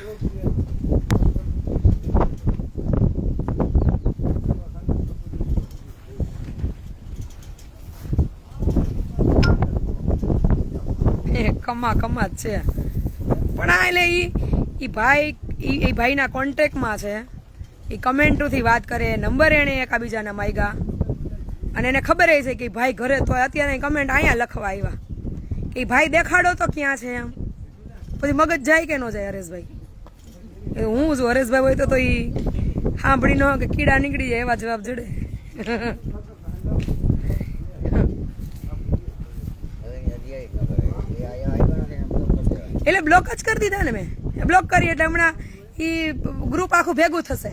Speaker 3: કમા જ છે. પણ આ એટલે ઈ ભાઈના કોન્ટેક્ટમાં છે, એ કમેન્ટોથી વાત કરે, નંબર એને એકાબીજાના માગ્યા, અને એને ખબર છે કે ભાઈ ઘરે તો અત્યારે કમેન્ટ અહીંયા લખવા આવ્યા કે ભાઈ દેખાડો તો ક્યાં છે એમ. પછી મગજ જાય કે ન જાય હરેશભાઈ? હું છું હરેશભાઈ હોય તો ઈ સાંભળી ન કે કીડા નીકળી જાય એવા જવાબ જડે. એટલે બ્લોક જ કરી દીધા ને મેં. બ્લોક કરી એટલે હમણાં ઈ ગ્રુપ આખું ભેગું થશે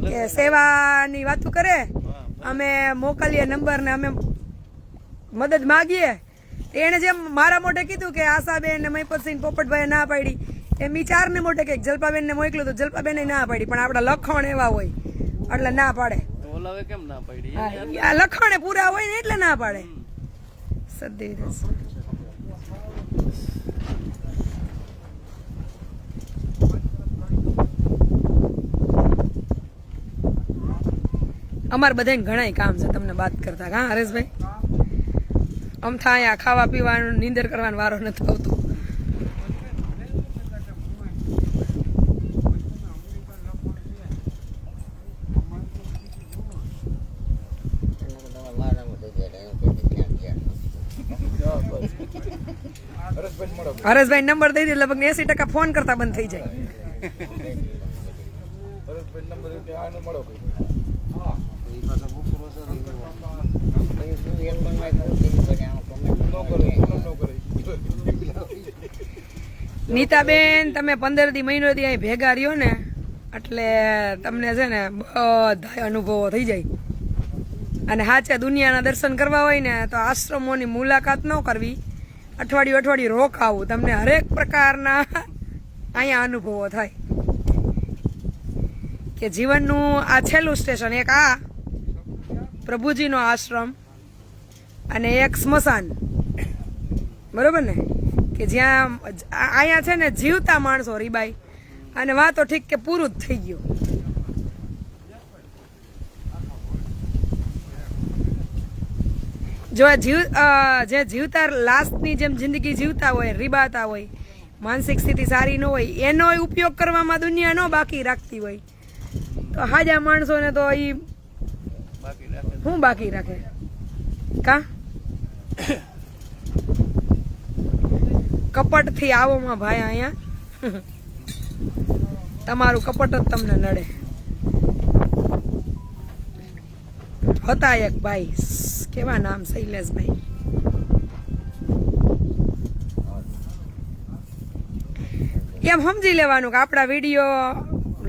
Speaker 3: કે સેવાની વાતો કરે, અમે મોકલીએ નંબર ને અમે મદદ માગીએ. એને જેમ મારા મોઢે કીધું કે આશાબેન ને મહિપતસિંહ પોપટભાઈ ના પાડી, એમ ઈ 4 ને મોઢે કે જલ્પાબેન ને મોકલ્યું તો જલ્પાબેન ના પાડી. પણ આપડા લખણ એવા હોય એટલે ના પાડે.
Speaker 2: ઓલાવે કેમ ના પાડી?
Speaker 3: આ લખણે પૂરા હોય ને એટલે ના પાડે. સદી અમારે બધાને ઘણા કામ છે તમને વાત કરતા. હા હરેશભાઈ? અમથા અહીંયા ખાવા પીવાનું નીંદર કરવાનો વારો નથી આવતો. હરેશભાઈ નંબર દઈ દે, લગભગ 80% ફોન કરતા બંધ થઈ જાય. નીતાબેન તમે 15 દી મહિનો થી અહીં ભેગા રહ્યો ને એટલે તમને છે ને બધા અનુભવો થઈ જાય. અને સાચા દુનિયાના દર્શન કરવા હોય ને તો આશ્રમોની મુલાકાત ન કરવી, અઠવાડિયું રોકાવું, તમને હરેક પ્રકારના અહીંયા અનુભવો થાય. કે જીવનનું આ છેલ્લું સ્ટેશન, એક આ પ્રભુજીનો આશ્રમ અને એક સ્મશાન, બરોબર ને? કે જ્યાં અહીંયા છે ને જીવતા માણસો રીબાઈ, અને વાતો ઠીક કે પૂરું જ થઈ ગયું. જો જે જીવતા લાસ્ટની જેમ જિંદગી જીવતા હોય, રીબાતા હોય, માનસિક સ્થિતિ સારી ન હોય, એનો ઉપયોગ કરવામાં દુનિયા ન બાકી રાખતી હોય તો હાજા માણસોને તો ઈ હું બાકી રાખે કા? કપટ થી આવો માં ભાઈ, અહીંયા તમારું કપટ જ તમને નડે. હતા એક ભાઈ, કેવા નામ, શૈલેષભાઈ. એમ સમજી લેવાનું કે આપણા વિડીયો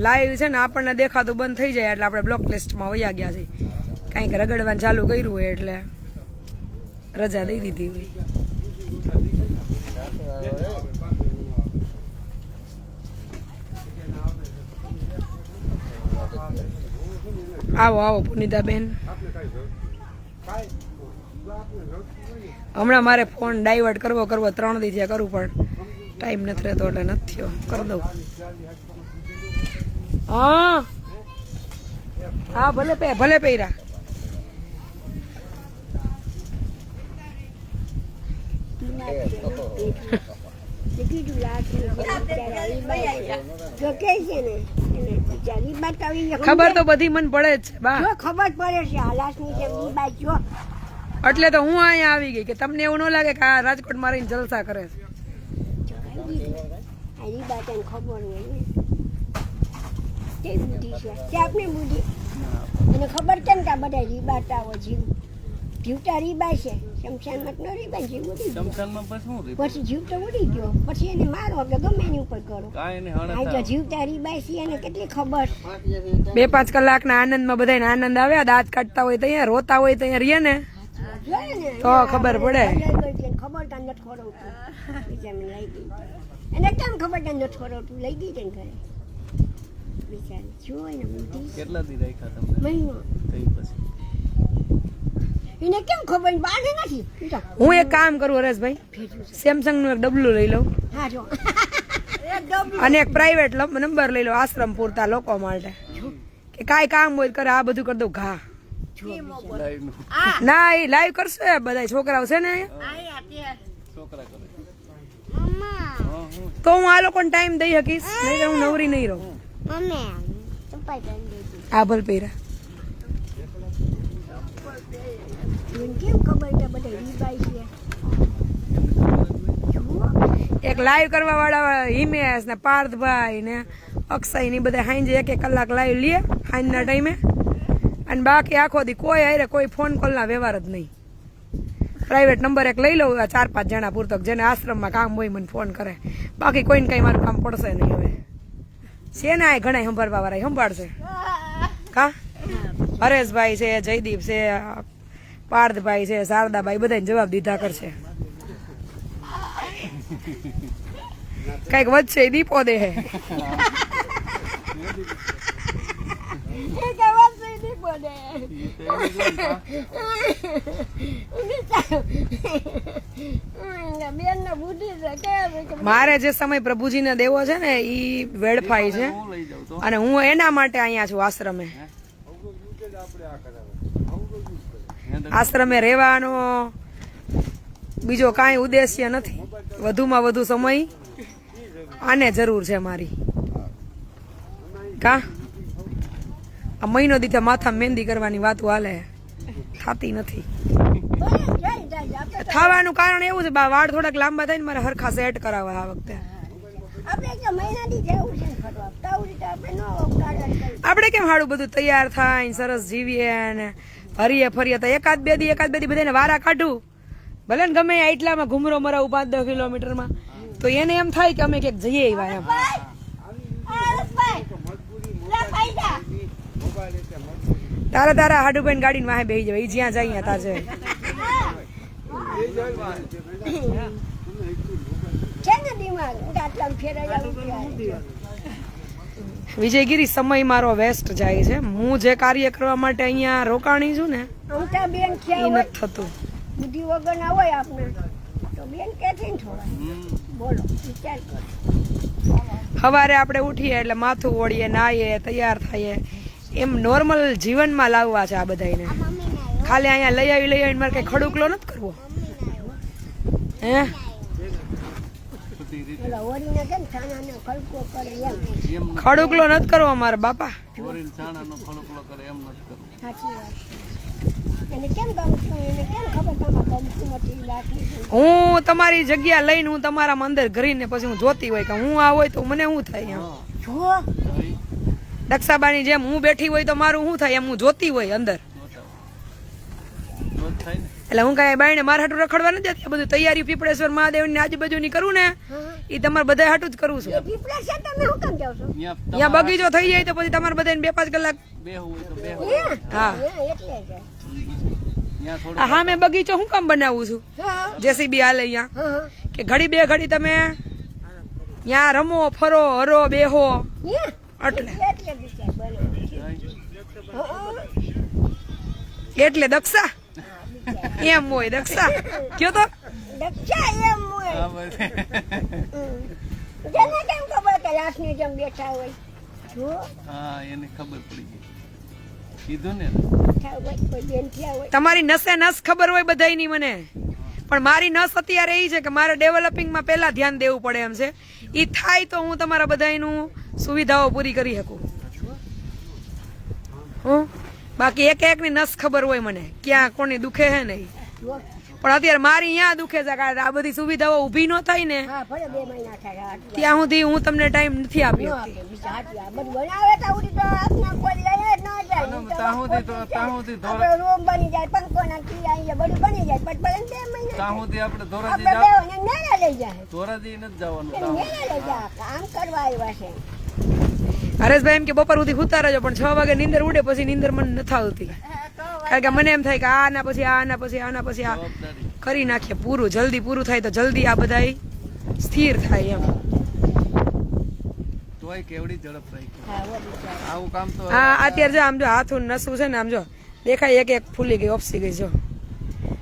Speaker 3: લાઈવ છે ને આપણને દેખાતું બંધ થઈ જાય એટલે આપણે બ્લોક લિસ્ટમાં વયા ગયા છે. કંઈક રગડવાનું ચાલુ કર્યું હોય એટલે રજા દઈ દીધી હોય. આવો પુનિતાબેન. હમણાં મારે ફોન ડાયવર્ટ કરવો 3 દી થયા કરું પણ ટાઈમ નથી રહેતો એટલે નથી થયો કરી દઉં હા ભલે પહેર્યા
Speaker 1: કીધું રાખી જો કે છે ને એને બિચારી બતાવી
Speaker 3: ખબર તો બધી મને પડે જ છે બા
Speaker 1: જો ખબર પડે છે હલાસની જેમ ઈ બાજુ
Speaker 3: એટલે તો હું અહીંયા આવી ગઈ કે તમને એવું ન લાગે કે આ રાજકોટમાં રહીને જલસા કરે છે
Speaker 1: ઈ બાટાને ખબર હોય ને તે બુદ્ધિ છે આપને બુદ્ધિ એને ખબર છે ને કે આ બધા રીબાટાઓ જીવતા રીબા છે શમશાનમાં ન રીબા જીવ ઉડી ગયો
Speaker 2: શમશાનમાં પછી શું રીબ?
Speaker 1: પછી જીવ તો ઉડી ગયો પછી એને મારો કે ગમે એની ઉપર કરો
Speaker 2: કાંઈ નહીં, હણે
Speaker 1: આ તો
Speaker 2: થાવ.
Speaker 1: જીવતા રીબા છે એને કેટલી ખબર
Speaker 3: 2-5 કલાકના આનંદમાં બધાને આનંદ આવે દાંત કાઢતા હોય તો અહીંયા રોતા હોય તો અહીંયા રીએ ને
Speaker 1: જોયે ને
Speaker 3: તો ખબર પડે.
Speaker 1: ખબર કાં નથી ખોરવતું બિચારી લઈ ગઈ એને કેમ ખબર કાં નથી ખોરવતું લઈ ગઈ તેને ઘરે બિચારી જોઈ ને બુદ્ધિ
Speaker 2: કેટલા દી રાખ્યા તમને
Speaker 1: મહિનો
Speaker 2: તઈ પછી
Speaker 1: એને કેમ ખબર બાને નથી ઈ તો
Speaker 3: હું એક કામ કરું હરેશભાઈ સેમસંગ નું એક ડબલું લઈ લઉં
Speaker 1: હા જો એક ડબલું
Speaker 3: અને એક પ્રાઇવેટ નંબર લઈ લો આશ્રમ પૂરતા લોકો માટે કે કાંઈ કામ હોય તો કરે આ બધું કરી દઉં ઘા
Speaker 2: લાઈવનું.
Speaker 3: ના એ લાઈવ કરશે બધા છોકરાઓ છે ને
Speaker 2: છોકરા કરે
Speaker 1: મમ્મા
Speaker 2: હું
Speaker 3: તો હું આ લોકોને ટાઈમ દઈ શકીશ નહીં તો હું નવરી નહીં રહું
Speaker 1: મમ્મી ચંપા કરી દેતી
Speaker 3: આ ભલ પહેરા
Speaker 1: મને કેમ ખબર કે બધા રીબાઈ છે જુઓ
Speaker 3: એક લાઈવ કરવા વાળા હિમેશ ને પાર્થભાઈ ને અક્ષય ની બધા હાંજે 1 કલાક લાઈવ લે હાંજના ટાઈમે અને બાકી આખો દી કોઈ હારે કોઈ ફોન કોલ ના વ્યવહાર જ નહીં પ્રાઇવેટ નંબર એક લઈ લઉં 4-5 જણા પૂરતક જેને આશ્રમમાં કામ હોય મને ફોન કરે બાકી કોઈને કઈ મારું કામ પડશે નહીં હવે છે ને આ ઘણા સંભાળવા વાળા સંભાળશે કા હરેશભાઈ છે જયદીપ છે પાર્થભાઈ છે શારદાભાઈ બધાને જવાબ દીધા કરશે કઈક વધશે એ દીપો દે હે મારે જે સમય પ્રભુજીને દેવો છે ને ઈ વેડફાઈ છે
Speaker 2: હું લઈ જાઉં તો
Speaker 3: અને હું એના માટે અહીંયા છું આશ્રમે આશ્રમે રહેવાનો બીજો કાંઈ ઉદ્દેશ્ય નથી વધુમાં વધુ સમય આને જરૂર છે મારી કા આ મહિનો દીધા માથા મહેંદી કરવાની વાતો હાલે થતી નથી થવાનું કારણ એવું છે બા વાળ થોડાક લાંબા થાય ને મારે હરખા સેટ કરાવવા આ વખતે
Speaker 1: આપણે કે મહિનાથી જવું છે ને ફરવા તાવ રીતે આપણે નો કાઢવા કરી
Speaker 3: આપણે કેમ હાડું બધું તૈયાર થાય ને સરસ જીવીએ ને હરીએ ફરીએ તો એકાદ બે દી બધાને વારા કાઢું ભલે ને ગમે ત્યાં એટલામાં ઘુમરો મરાવું 5-10 કિલોમીટરમાં તો એને એમ થાય કે અમે ક્યાંક જઈએ આવ્યા એમ તારા હાડુભાઈ ગાડીને વાહે બેસી જાય જ્યાં જાય ત્યાં તાજે
Speaker 1: છે ને દિમાગ આટલા ફેરાઈ
Speaker 3: વિજયગીરી સમય મારો વેસ્ટ જાય છે હું જે કાર્ય કરવા માટે અહીંયા રોકાણી છું ને
Speaker 1: અમતા બેન
Speaker 3: એ
Speaker 1: ક્યાં હોય
Speaker 3: નથી થતું
Speaker 1: બુદ્ધિ વગર ના હોય આપણે તો બેન ક્યાંથી ને થોડા બોલો વિચાર કરો
Speaker 3: સવારે આપણે ઉઠીએ એટલે માથું ઓળીએ નાહીએ તૈયાર થઈએ એમ નોર્મલ જીવનમાં લાવવા છે આ બધાને ખાલી અહીંયા લઈ આવીને મારે કઈ ખડુકલો નથી કરવો હે
Speaker 1: પેલા ઓરીને કેમ છાનાનો ખડકો કરે એમ
Speaker 2: એમ
Speaker 3: ખડુકલો નથી કરવો મારા બાપા
Speaker 2: ચોરીને છાણાનો ખળકલો કરે એમ નથી કરવું.
Speaker 1: સાચી વાત છે એને કેમ ગમતું એને કેમ ખબર તમારે ગમતું નથી લાગી
Speaker 3: હું તમારી જગ્યા લઈને હું તમારા અંદર ઘરીને પછી હું જોતી હોય કે હું આ હોય તો મને શું થાય એમ
Speaker 1: જો
Speaker 3: દક્ષાબાની જેમ હું બેઠી હોય તો મારું શું થાય એમ હું જોતી હોય અંદર
Speaker 2: રોજ થાય ને
Speaker 3: એટલે હું કઈ બાઈને મારા હાટું રખડવા નથી જતી બધું તૈયારી પીપળેશ્વર મહાદેવની આજુબાજુની કરું ને એ તમારે બધા હાટું જ કરું છું
Speaker 1: પીપળા છે તમે શું કામ જાવ છો
Speaker 2: ત્યાં
Speaker 3: ત્યાં બગીચો થઈ જાય તો પછી તમારે બધાને 2-5 કલાક
Speaker 2: બેહવું હોય તો બેહવું.
Speaker 3: હા
Speaker 1: એટલે જ
Speaker 2: ત્યાં થોડું
Speaker 3: હા મેં બગીચો હું કામ બનાવું છું
Speaker 1: હા
Speaker 3: જેસીબી હાલે અહીંયા
Speaker 1: હા
Speaker 3: કે ઘડી બે ઘડી તમે ત્યાં રમો ફરો હરો બેહો એટલે
Speaker 1: એટલે વિચાર બને
Speaker 3: એટલે દક્ષા
Speaker 1: દક્ષા
Speaker 3: એમ હોય દક્ષા કયો તો
Speaker 1: દક્ષા એમ હોય
Speaker 2: હા બસ.
Speaker 1: જેને કેમ ખબર કે લાશની જેમ બેઠા હોય જો
Speaker 2: હા એને ખબર પડી ગઈ કીધું ને
Speaker 1: બેઠા હોય કોઈ બેન થયા હોય
Speaker 3: તમારી નસે નસ ખબર હોય બધાયની મને પણ મારી નસ અત્યારે એ છે કે મારે ડેવલપિંગમાં પહેલા ધ્યાન દેવું પડે એમ છે એ થાય તો હું તમારા બધાયનું સુવિધાઓ પૂરી કરી શકું બાકી એક એકની નસ ખબર હોય મને ક્યાં કોની દુખે છે ને ઈ.
Speaker 1: જો
Speaker 3: પણ અત્યારે મારી અહીંયા દુખે છે કારણ કે આ બધી સુવિધાઓ ઊભી ન થાય ને
Speaker 1: હા ભલે 2 મહિના થાય
Speaker 3: ત્યાં સુધી હું તમને ટાઈમ નથી આપી શકતી
Speaker 1: બધું બનાવે તો ઉડી તો આપના કોઈ લઈ જ ન જાય
Speaker 2: ત્યાં સુધી
Speaker 1: આપણો રૂમ બની જાય પંખો નાખી અહીંયા બધું બની જાય પછી ભલે 2 મહિના
Speaker 2: ત્યાં સુધી આપણે
Speaker 1: આપણે બેઓને મેળા લઈ જાય
Speaker 2: ધોરાજી નથી જવાનું
Speaker 1: મેળા લઈ જાય કામ કરવા આવ્યા છે
Speaker 3: હરેશભાઈ એમ કે બપોર સુધી હુતા રહેજો પણ 6 વાગે નીંદર ઉડે પછી નીંદર મને નથી આવતી કારણ કે મને એમ થાય કે આના પછી આ
Speaker 2: જવાબદારી
Speaker 3: કરી નાખીએ પૂરું જલ્દી પૂરું થાય તો જલ્દી આ બધા સ્થિર થાય એમ
Speaker 2: તોય કેવડી ઝડપ રહી
Speaker 1: હા વળી જાય
Speaker 2: આવું કામ તો
Speaker 3: હા અત્યારે જો આમ જો હાથું નસું છે ને આમ જો દેખાય એક ફૂલી ગઈ ઓપસી ગઈ જો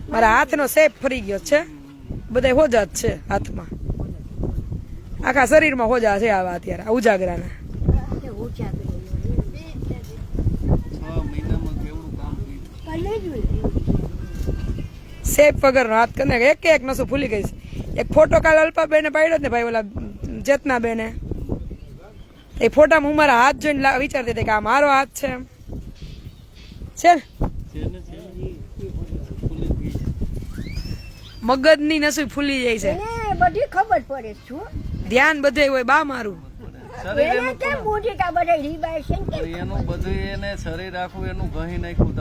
Speaker 3: મારા હાથનો શેપ ફરી ગયો છે બધા હોજા જ છે હાથમાં આખા શરીરમાં હોજા છે આવા અત્યારે આ ઉજાગરાના
Speaker 1: કે ઊંચા કરી
Speaker 2: 6 મહિનામાં કેવડું કામ કર્યું
Speaker 1: લે જ
Speaker 3: શેપ વગરનો હાથ કરીને એક નસું ફૂલી ગઈ છે એક ફોટો કાલ અલ્પાબેને પાડ્યો ને ભાઈ ઓલા જેતનાબેને એ ફોટામાં હું મારા હાથ જોઈને વિચારતી હતી કે આ મારો હાથ છે એમ છે ને મગજની નસું ફૂલી જાય છે
Speaker 1: એને બધી ખબર પડે શું
Speaker 3: ધ્યાન બધે હોય બા મારું
Speaker 1: એને કેમ બુદ્ધિ કા બધા રીબાય છે ને કેમ
Speaker 2: એનું બધું એને શરીર આખું એનું ગહી નાખ્યું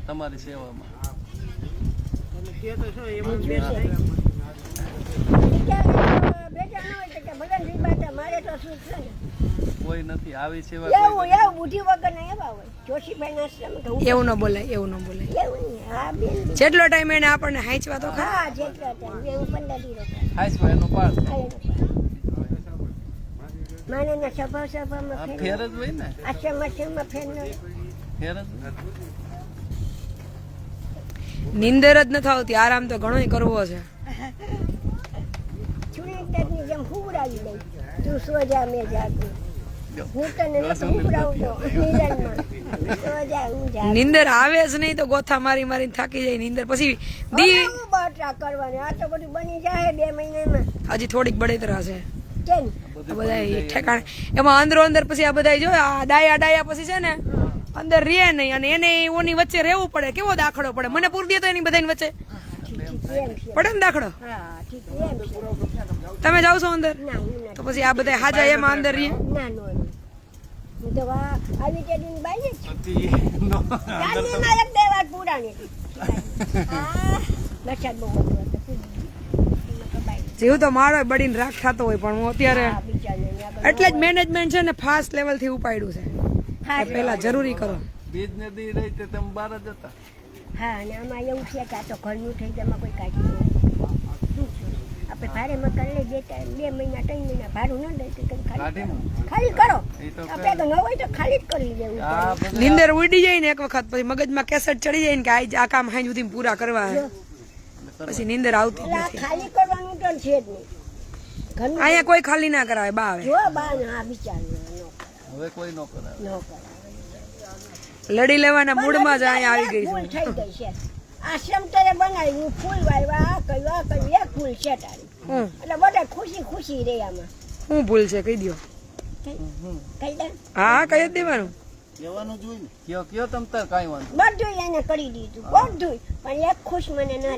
Speaker 2: તમારી સેવામાં
Speaker 1: બેટા ન હોય તો કે ભલે રીબાતા મારે તો શું છે ને
Speaker 2: કોઈ નથી આવી સેવા
Speaker 1: એવું બુદ્ધિ વગર ના એવા હોય જોશીભાઈ ના આશ્રમ તો હું
Speaker 3: એવું ન બોલાય એવું ન બોલાય
Speaker 1: એવું નહીં હા બેન
Speaker 3: જેટલો ટાઈમ એને આપણને હાંચવા તો ખરા
Speaker 1: હા જેટલા ટાઈમ હું 15 દી રોકાય
Speaker 2: હાઈસ એનો પાડ
Speaker 1: માને ના સભા
Speaker 2: આ
Speaker 1: માં
Speaker 2: ફેર જ હોય ને
Speaker 1: આશ્રમમાં ફેર ન
Speaker 2: ફેર જ
Speaker 3: નીંદર જ નથી આવતી આરામ તો ઘણોય કરવો છે
Speaker 1: ચૂડીની જેમ હુવડાવી દઈ તું સોજા મેં જાગું હું તને નથી હુવડાવતો નિરનમાં સોજા હું જાગું
Speaker 3: નીંદર આવે જ નહીં તો ગોથા મારી મારીને થાકી જાય નીંદર પછી દી
Speaker 1: હું બટરા કરવાની આ તો બધું બની જાય 2 મહિનામાં
Speaker 3: હજી થોડીક બળતરા છે
Speaker 1: કેમ
Speaker 3: આ બધા ઠેકાણે એમાં અંદરો અંદર પછી આ બધા જો આ ડાયા પછી છે ને અંદર રે નહીં અને એને ઓની વચ્ચે રહેવું પડે કેવો દાખલો પડે મને પૂરી દે તો એની બધાની વચ્ચે
Speaker 1: એમ છે
Speaker 3: પડે ને દાખલો
Speaker 1: હા ઠીક એમ છે
Speaker 3: તમે જાવ છો અંદર
Speaker 1: ના હું
Speaker 3: તો પછી આ બધા હાજા એમાં અંદર રે
Speaker 1: ના નો હું તો આવી તે દિન બાઈ જ
Speaker 2: હતી
Speaker 1: ચાલી ના એક બે વાર પૂરાની હા વરસાદ બહુ હતો તો
Speaker 3: જીવ તો મારો બળીને રાખ થતો હોય પણ હું અત્યારે
Speaker 1: હા બિચારીને
Speaker 3: એટલે જ મેનેજમેન્ટ છે ને ફાસ્ટ લેવલ થી ઉપાડ્યું છે
Speaker 1: હા
Speaker 3: કે પહેલા જરૂરી કરો
Speaker 2: બીજ ને દી રહી તે તમે બહાર જ હતા
Speaker 1: હા અને આમાં એવું છે કે આ તો ઘરનું થઈ જમાં કોઈ કાઢી નહીં શું છે આપણે ભાડે મકાન લઈ દેતા 2 મહિના 3 મહિના ભાડું ન દઈ તો ખાલી
Speaker 2: કાઢીને
Speaker 1: ખાલી કરો
Speaker 2: એ તો
Speaker 1: આપણે તો ન હોય તો ખાલી જ કરી દેવું
Speaker 2: આ બધું
Speaker 3: નીંદર ઉડી જાય ને એક વખત પછી મગજમાં કેસેટ ચડી જાય ને કે આ કામ હાઈ સુધી પૂરા કરવા હે. પછી નીંદર આવતી જ
Speaker 1: એટલે આ
Speaker 3: નથી
Speaker 1: ખાલી કરવાનું તો છે જ નહીં ઘરનું
Speaker 3: અહીંયા કોઈ ખાલી ના કરાવે બા આવે
Speaker 1: જો બા હા બિચારી
Speaker 2: હવે કોઈ ન કરાવે
Speaker 1: ન કરાવે
Speaker 3: લડી લેવાના મૂડમાં જ અહીંયા આવી ગઈ
Speaker 1: ફૂલ
Speaker 3: છું
Speaker 1: થઈ ગઈ છે આશ્રમ તરે બનાવ્યું ફૂલ વાવ્યા આ કર્યું એક ફૂલ છે તારી
Speaker 3: હું
Speaker 1: એટલે બધા ખુશી રહે આમાં
Speaker 3: હું ભૂલ છે કહી દો
Speaker 1: કહી દે
Speaker 3: હા કઈ જ દેવાનું
Speaker 2: કહેવાનું જોઈ ને કયો તમ તાર કાંઈ વાંધો
Speaker 1: બધું એને કરી દીધું બધું પણ એક ખુશ મને ના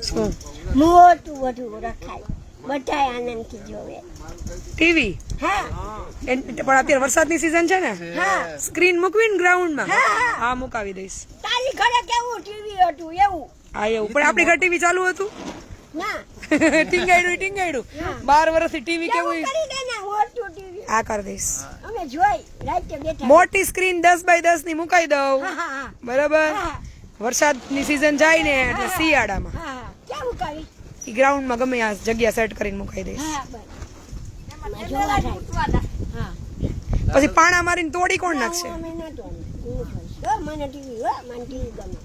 Speaker 3: શું
Speaker 1: મોટું વધુ રખાય બધા આનંદથી જોવે
Speaker 3: ટીવી
Speaker 1: હા
Speaker 3: પણ અત્યારે વરસાદની સીઝન છે ને
Speaker 1: હા
Speaker 3: સ્ક્રીન મૂકવી ને ગ્રાઉન્ડમાં
Speaker 1: હા, હા.
Speaker 3: હા મુકાવી દઈશ
Speaker 1: તારી ઘરે કેવું ટીવી હતું એવું
Speaker 3: હા એવું પણ આપણી ઘર ટીવી ચાલુ હતું
Speaker 1: ના
Speaker 3: ટીંગાડ્યું 12 વર્ષથી ટીવી
Speaker 1: કેવું
Speaker 3: કેવું
Speaker 1: કરી દે ને મોટું ટીવી
Speaker 3: આ કરી દઈશ
Speaker 1: અમે જોઈ રાતે બેઠા
Speaker 3: મોટી સ્ક્રીન 10x10 ની મુકાઈ દઉં
Speaker 1: હા હા હા
Speaker 3: બરાબર
Speaker 1: હા
Speaker 3: વરસાદની સીઝન જાય ને એટલે શિયાળામાં
Speaker 1: હા કેવું કરી
Speaker 3: ઈ ગ્રાઉન્ડમાં ગમે આ જગ્યા સેટ કરીને મુકાઈ દઈશ
Speaker 1: હા બસ જોવા જાય હા
Speaker 3: પછી પાણા મારીને તોડી કોણ નાખશે
Speaker 1: અમે નતો હું જોઈશ. હો, મને ટીવી હો મને ટીવી ગમે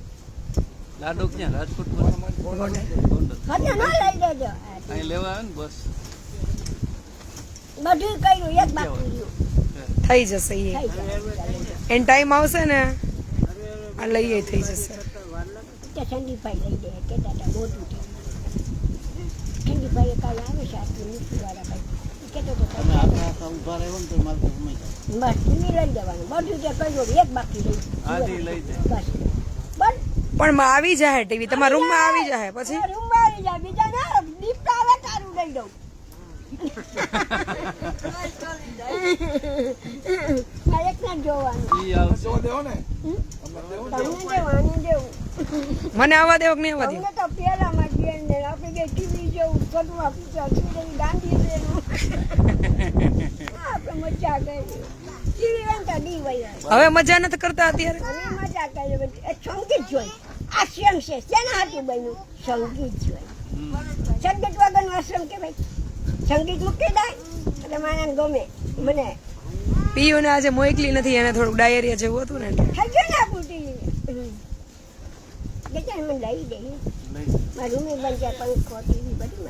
Speaker 2: લાડો ક્યાં રાજકોટ
Speaker 3: ગોંડલ.
Speaker 1: હજુ ન લઈ દેજો
Speaker 2: અહીં લેવા આવે ને બસ
Speaker 1: બધું કર્યું એક બાકી રહ્યું
Speaker 3: થઈ જશે એ
Speaker 1: થઈ જાય
Speaker 3: એન ટાઈમ આવશે ને આ લઈએ થઈ જશે.
Speaker 1: તે સંદીપભાઈ લઈ દે કહેતા હતા મોટું થયું સંદીપભાઈ કાલે આવે છે આટલું મીઠુંવાળા ભાઈ કહેતો હતો
Speaker 2: તમે આખા ઉભા રહ્યો ને તો મારે તો સમય જાય.
Speaker 1: બસ ટીવી લઈ દેવાનું બધું તે કર્યું એક બાકી
Speaker 2: આજી
Speaker 1: રહી
Speaker 2: લઈ જાય.
Speaker 1: બસ બસ
Speaker 3: પણ માં આવી જાય ટીવી તમારા રૂમમાં આવી જાય પછી
Speaker 1: રૂમમાં આવી જાય બીજા ના દીપ આવે તારું લઈ દઉં મારે એકલા જ જોવાનું
Speaker 2: ઈ આવશે.
Speaker 1: તમને દેવાનું દેવું
Speaker 3: મને આવવા દેવો કે નહીં આવવા દેવો
Speaker 1: અમને તો પેલામાં જ બેન ને આપણે બે ટીવી જેવું કટવા પીછા સુરેલી ગાંધી આપણે મજા કરી ટીવી રમતા ડી વયા
Speaker 3: હવે મજા નથી કરતા અત્યારે
Speaker 1: અમે મજા કરી સંગીત જોઈ આ શ્રમ છે શેના હાથું બન્યું સંગીત જોઈ સંગીત વગરનું આશ્રમ કે ભાઈ સંગીત મૂકી દે એટલે મને ગમે મને
Speaker 3: પીયુ ને આજે મોકલી નથી એને થોડુંક ડાયરિયા જેવું હતું ને એટલે.
Speaker 1: થઈ ગયું ને આપણું ટીવી બેટા મને લઈ દે
Speaker 2: લઈ
Speaker 1: મારા રૂમે બનતા પંખો ટીવી બધું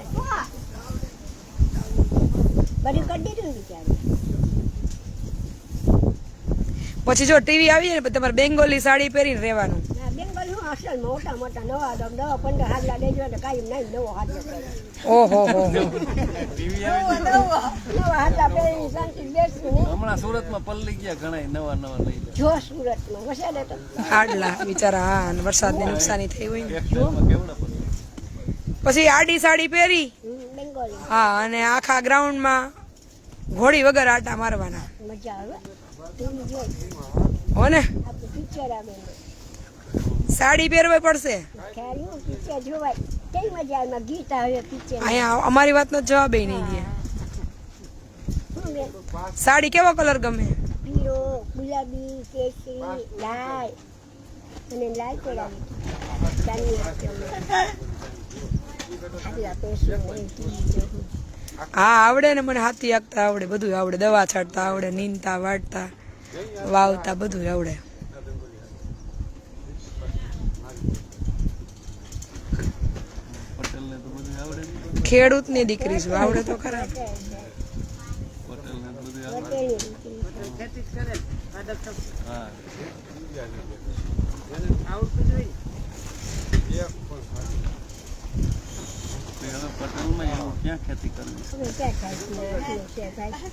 Speaker 1: બધું કરી દીધું ને બિચારું
Speaker 3: પછી જો ટીવી આવી જાય ને પછી તમારે બેંગોલી સાડી પહેરીને રહેવાનું.
Speaker 1: ના બેંગલ હું અસલ મોટા મોટા નવા દમ 10-15 હાથલા લેજો તો કાંઈ નહીં નવો હાથલો પહેર્યો
Speaker 3: ઓહો હો
Speaker 2: ટીવી આવે ને.
Speaker 1: નવા હાથલા પહેરી શાંતિ બેસું ને
Speaker 2: હમણાં સુરતમાં પલ્લી ગયા ઘણા નવા નવા લઈ જાય.
Speaker 1: જો સુરતમાં વસાડે તો
Speaker 3: આડલા બિચારા હા અને વરસાદની નુકસાની થઈ હોય ને
Speaker 2: ટેક્સટાઇલમાં કેવડા પલ્લી.
Speaker 3: પછી આડી સાડી પહેરી
Speaker 1: બેંગોલી
Speaker 3: હા અને આખા ગ્રાઉન્ડમાં ઘોડી વગર આટા મારવાના
Speaker 1: મજા આવે ટીવી જોઈ
Speaker 3: હો ને
Speaker 1: આપણે પિક્ચર આવે
Speaker 3: સાડી પહેરવી પડશે.
Speaker 1: ખ્યાલ હું પિક્ચર જોવાય કઈ મજા આવે ગીત આવે પિક્ચર
Speaker 3: અહીંયા અમારી વાતનો જવાબ નહીં દે.
Speaker 1: શું બેન
Speaker 3: સાડી કેવો કલર ગમે
Speaker 1: પીળો ગુલાબી કેસરી લાલ અને લાલ પહેરાવી ચાંદની હાથલા પેશું ને ટીવી જોવું
Speaker 3: હા આવડે ને મને હાથી આંકતા આવડે બધું આવડે દવા છાંટતા આવડે નીંદતા વાટતા વાવતા બધું આવડે.
Speaker 2: પટેલને તો બધું આવડે ને.
Speaker 3: ખેડૂતની દીકરી છું આવડે તો ખરા.
Speaker 2: પટેલને તો બધું આવડે.
Speaker 1: પટેલની દીકરી.
Speaker 2: હા તો હવે પટેલમાં એવું ક્યાં ખેતી કરવી છે?
Speaker 1: હવે ક્યાં થાય છે?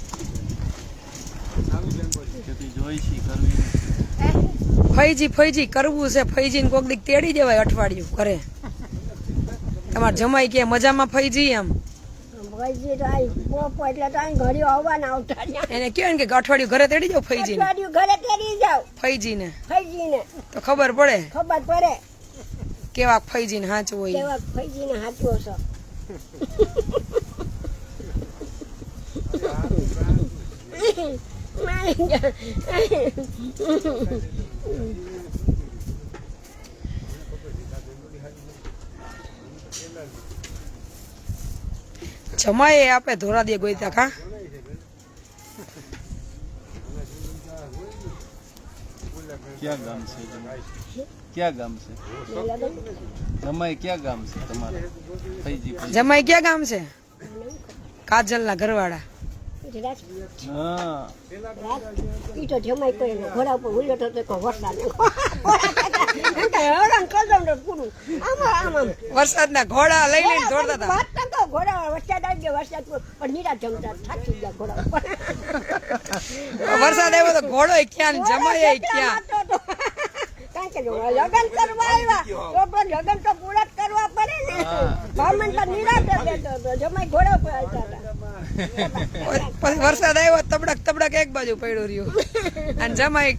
Speaker 1: આટલું છે ભાઈ.
Speaker 2: ખેતી જોઈ છે કરવી નથી.
Speaker 3: ફૈજી કરવું છે ફૈજી ને કોક દીક તેડી દેવાય અઠવાડિયું ઘરે. તમારે જમાઈ કે મજામાં ફૈજી એમ
Speaker 1: ભાઈજી તો આ પોપો એટલે તો અહીં ઘડીઓ આવવાના આવતા રહ્યા.
Speaker 3: એને કહેવાય ને કે અઠવાડિયું ઘરે તેડી જાવ ફૈજી ને
Speaker 1: અઠવાડિયું ઘરે તેડી જાવ
Speaker 3: ફૈજી ને
Speaker 1: ફૈજીને
Speaker 3: તો ખબર પડે
Speaker 1: ખબર પડે
Speaker 3: કેવા ફૈજી ને હાચું હોય.
Speaker 1: કેવા ફૈજીને હાચવો છો.
Speaker 3: જમાએ આપે ધોરા દે ગોઈતા કા
Speaker 2: ક્યાં ગામ છે જમાઈ? ક્યાં ગામ છે જમાઈ? ક્યાં ગામ છે તમારે? ફૈજી ફૈજી.
Speaker 3: જમાઈ ક્યાં ગામ છે? કાજલ ના ઘરવાળા.
Speaker 2: હા
Speaker 1: ઈ તો જમાઈ કોઈ ઘોડા ઉપર હુલ્યો તો તો વરસાદ હેરાન કરદમ તો પૂરું આમ
Speaker 3: વરસાદના ઘોડા લઈ લઈને દોડતા હતા.
Speaker 1: વાત તો ઘોડા વરસાદ આવી ગયો વરસાદ પણ નીરા જમતા થાકી ગયા ઘોડા ઉપર
Speaker 3: વરસાદ આવ્યો તો ઘોડો ક્યાં ને જમાઈ ક્યાં.
Speaker 1: કારણ કે લગન કરવા આવ્યા તો પણ લગન તો પૂરા જ કરવા પડે ને બામણ તો નિરાતે બેઠો હતો જમાઈ ઘોડા ઉપર આવતા હતા.
Speaker 3: પછી વરસાદ આવ્યો તબડક એક બાજુ પડ્યું રહ્યું અને જમાઈ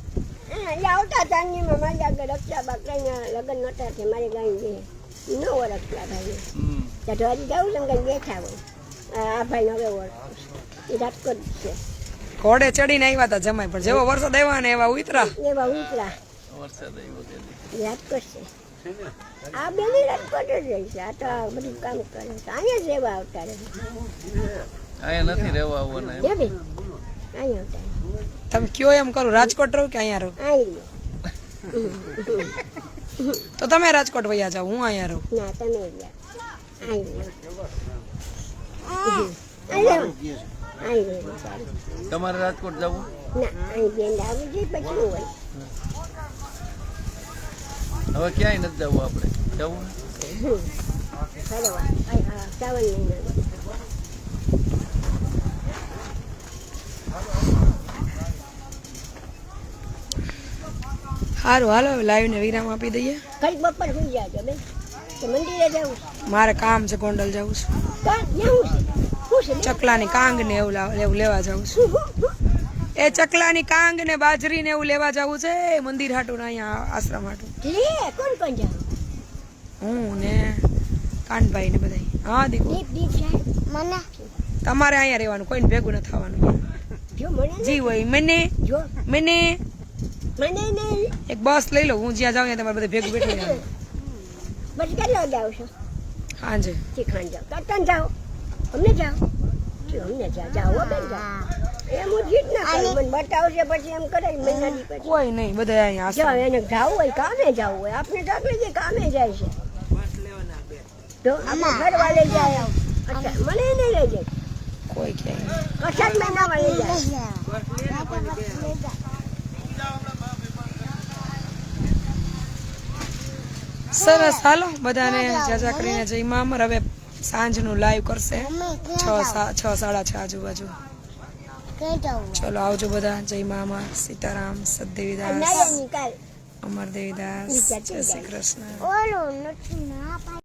Speaker 1: એ આવતા ચાંદનીમાં મારી આગળ રક્ષાબા કઈ લગન નતા છે મારી ગાઈ 9 વર્ષ થયા ભાઈ
Speaker 2: હમ.
Speaker 1: ત્યાં તો હજી જવું છે ને બેઠા હોય આ ભાઈ હવે વર્ષ એ રાજકોટ છે
Speaker 3: ઘોડે ચડીને આવ્યા હતા જમાઈ પણ જેવો વરસાદ આવ્યો ને એવા ઉતરા.
Speaker 1: એવા ઉતરા
Speaker 2: વરસાદ આવ્યો તેથી.
Speaker 1: રાજકોટ છે આ બેની રાજકોટ જ રહી છે આ તો આ બધું કામ કરે છે અહીંયા જ રહેવા આવતા રહે
Speaker 2: અહીંયા નથી રહેવા આવવાના એમ.
Speaker 1: હે બેન અહીંયા આવતા
Speaker 3: તમે કયો એમ કરો રાજકોટ રહો કે અહીંયા રહો?
Speaker 1: અહીં
Speaker 3: તો તમે રાજકોટ વયા જાઓ, હું અહીંયા રહું.
Speaker 1: ના તમે ગયા અહીં રહ્યો
Speaker 2: તમારે રાજકોટ જવું?
Speaker 1: ના અહીં બેન આવી જઈ પછી હું હોય
Speaker 2: હવે ક્યાંય નથી જવું આપણે, જવું ને?
Speaker 1: ફરવા શ્રાવણ મહિનામાં
Speaker 3: સારું હાલો લાઈવ ને વિરામ આપી દઈએ.
Speaker 1: કઈ બપોર સુઈ જાજો બેન કે મંદિરે જવું
Speaker 3: મારે કામ છે, ગોંડલ જવું છું.
Speaker 1: કાં જવું છે શું છે
Speaker 3: ચકલાની કાંગ ને એવું લેવા જવું છું. એ ચકલાની કાંગ ને બાજરી ને એવું લેવા જવું છે મંદિર હાટું ને અહીંયા આશ્રમ હાટું.
Speaker 1: લે કોણ કોણ જાવ
Speaker 3: હું ને કાનભાઈ ને બધા. હા દીકુ
Speaker 1: દીપ દીપ સાહેબ મને
Speaker 3: તમારે અહીંયા રહેવાનું, કોઈને ભેગું ન થવાનું.
Speaker 1: જો મને
Speaker 3: જી હોય મને
Speaker 1: જો
Speaker 3: મને
Speaker 1: મને નહીં
Speaker 3: એક બસ લઈ લો, હું જ્યાં જાઉં ત્યાં તમારે બધે ભેગું બેઠું રહેવાનું.
Speaker 1: બસ કેટલા જાવ છો
Speaker 3: હાંજે
Speaker 1: શીખાણ જાઓ કરતન જાઓ અમને જાઓ અમને જાઓ બેન જાઓ એમ હું જીત ના કરું મને બતાવશે પછી એમ કરે મહિનાની પછી
Speaker 3: કોઈ નહીં, બધા અહીંયા
Speaker 1: જાઓ
Speaker 3: આશ્રમ.
Speaker 1: એને જવું હોય કામે જવું હોય આપણે તો આપણે જે કામે જાય છે તો આપણે ફરવા લઈ જાય અચ્છા મને નહીં લઈ જાય
Speaker 3: કોઈ ક્યાંય
Speaker 1: અષાઢ મહિનામાં લઈ જાય
Speaker 3: સરસ. હાલો બધાને જાજા કરીને જય મા અમર. હવે સાંજનું લાઈવ કરશે 6:30 આજુબાજુ. ચલો આવજો બધા. જય મા અમર, સીતારામ, સદદેવીદાસ,
Speaker 1: નાયા નિકાલ
Speaker 3: અમર દેવીદાસ, જય શ્રી કૃષ્ણ.
Speaker 1: ઓલો નથી ના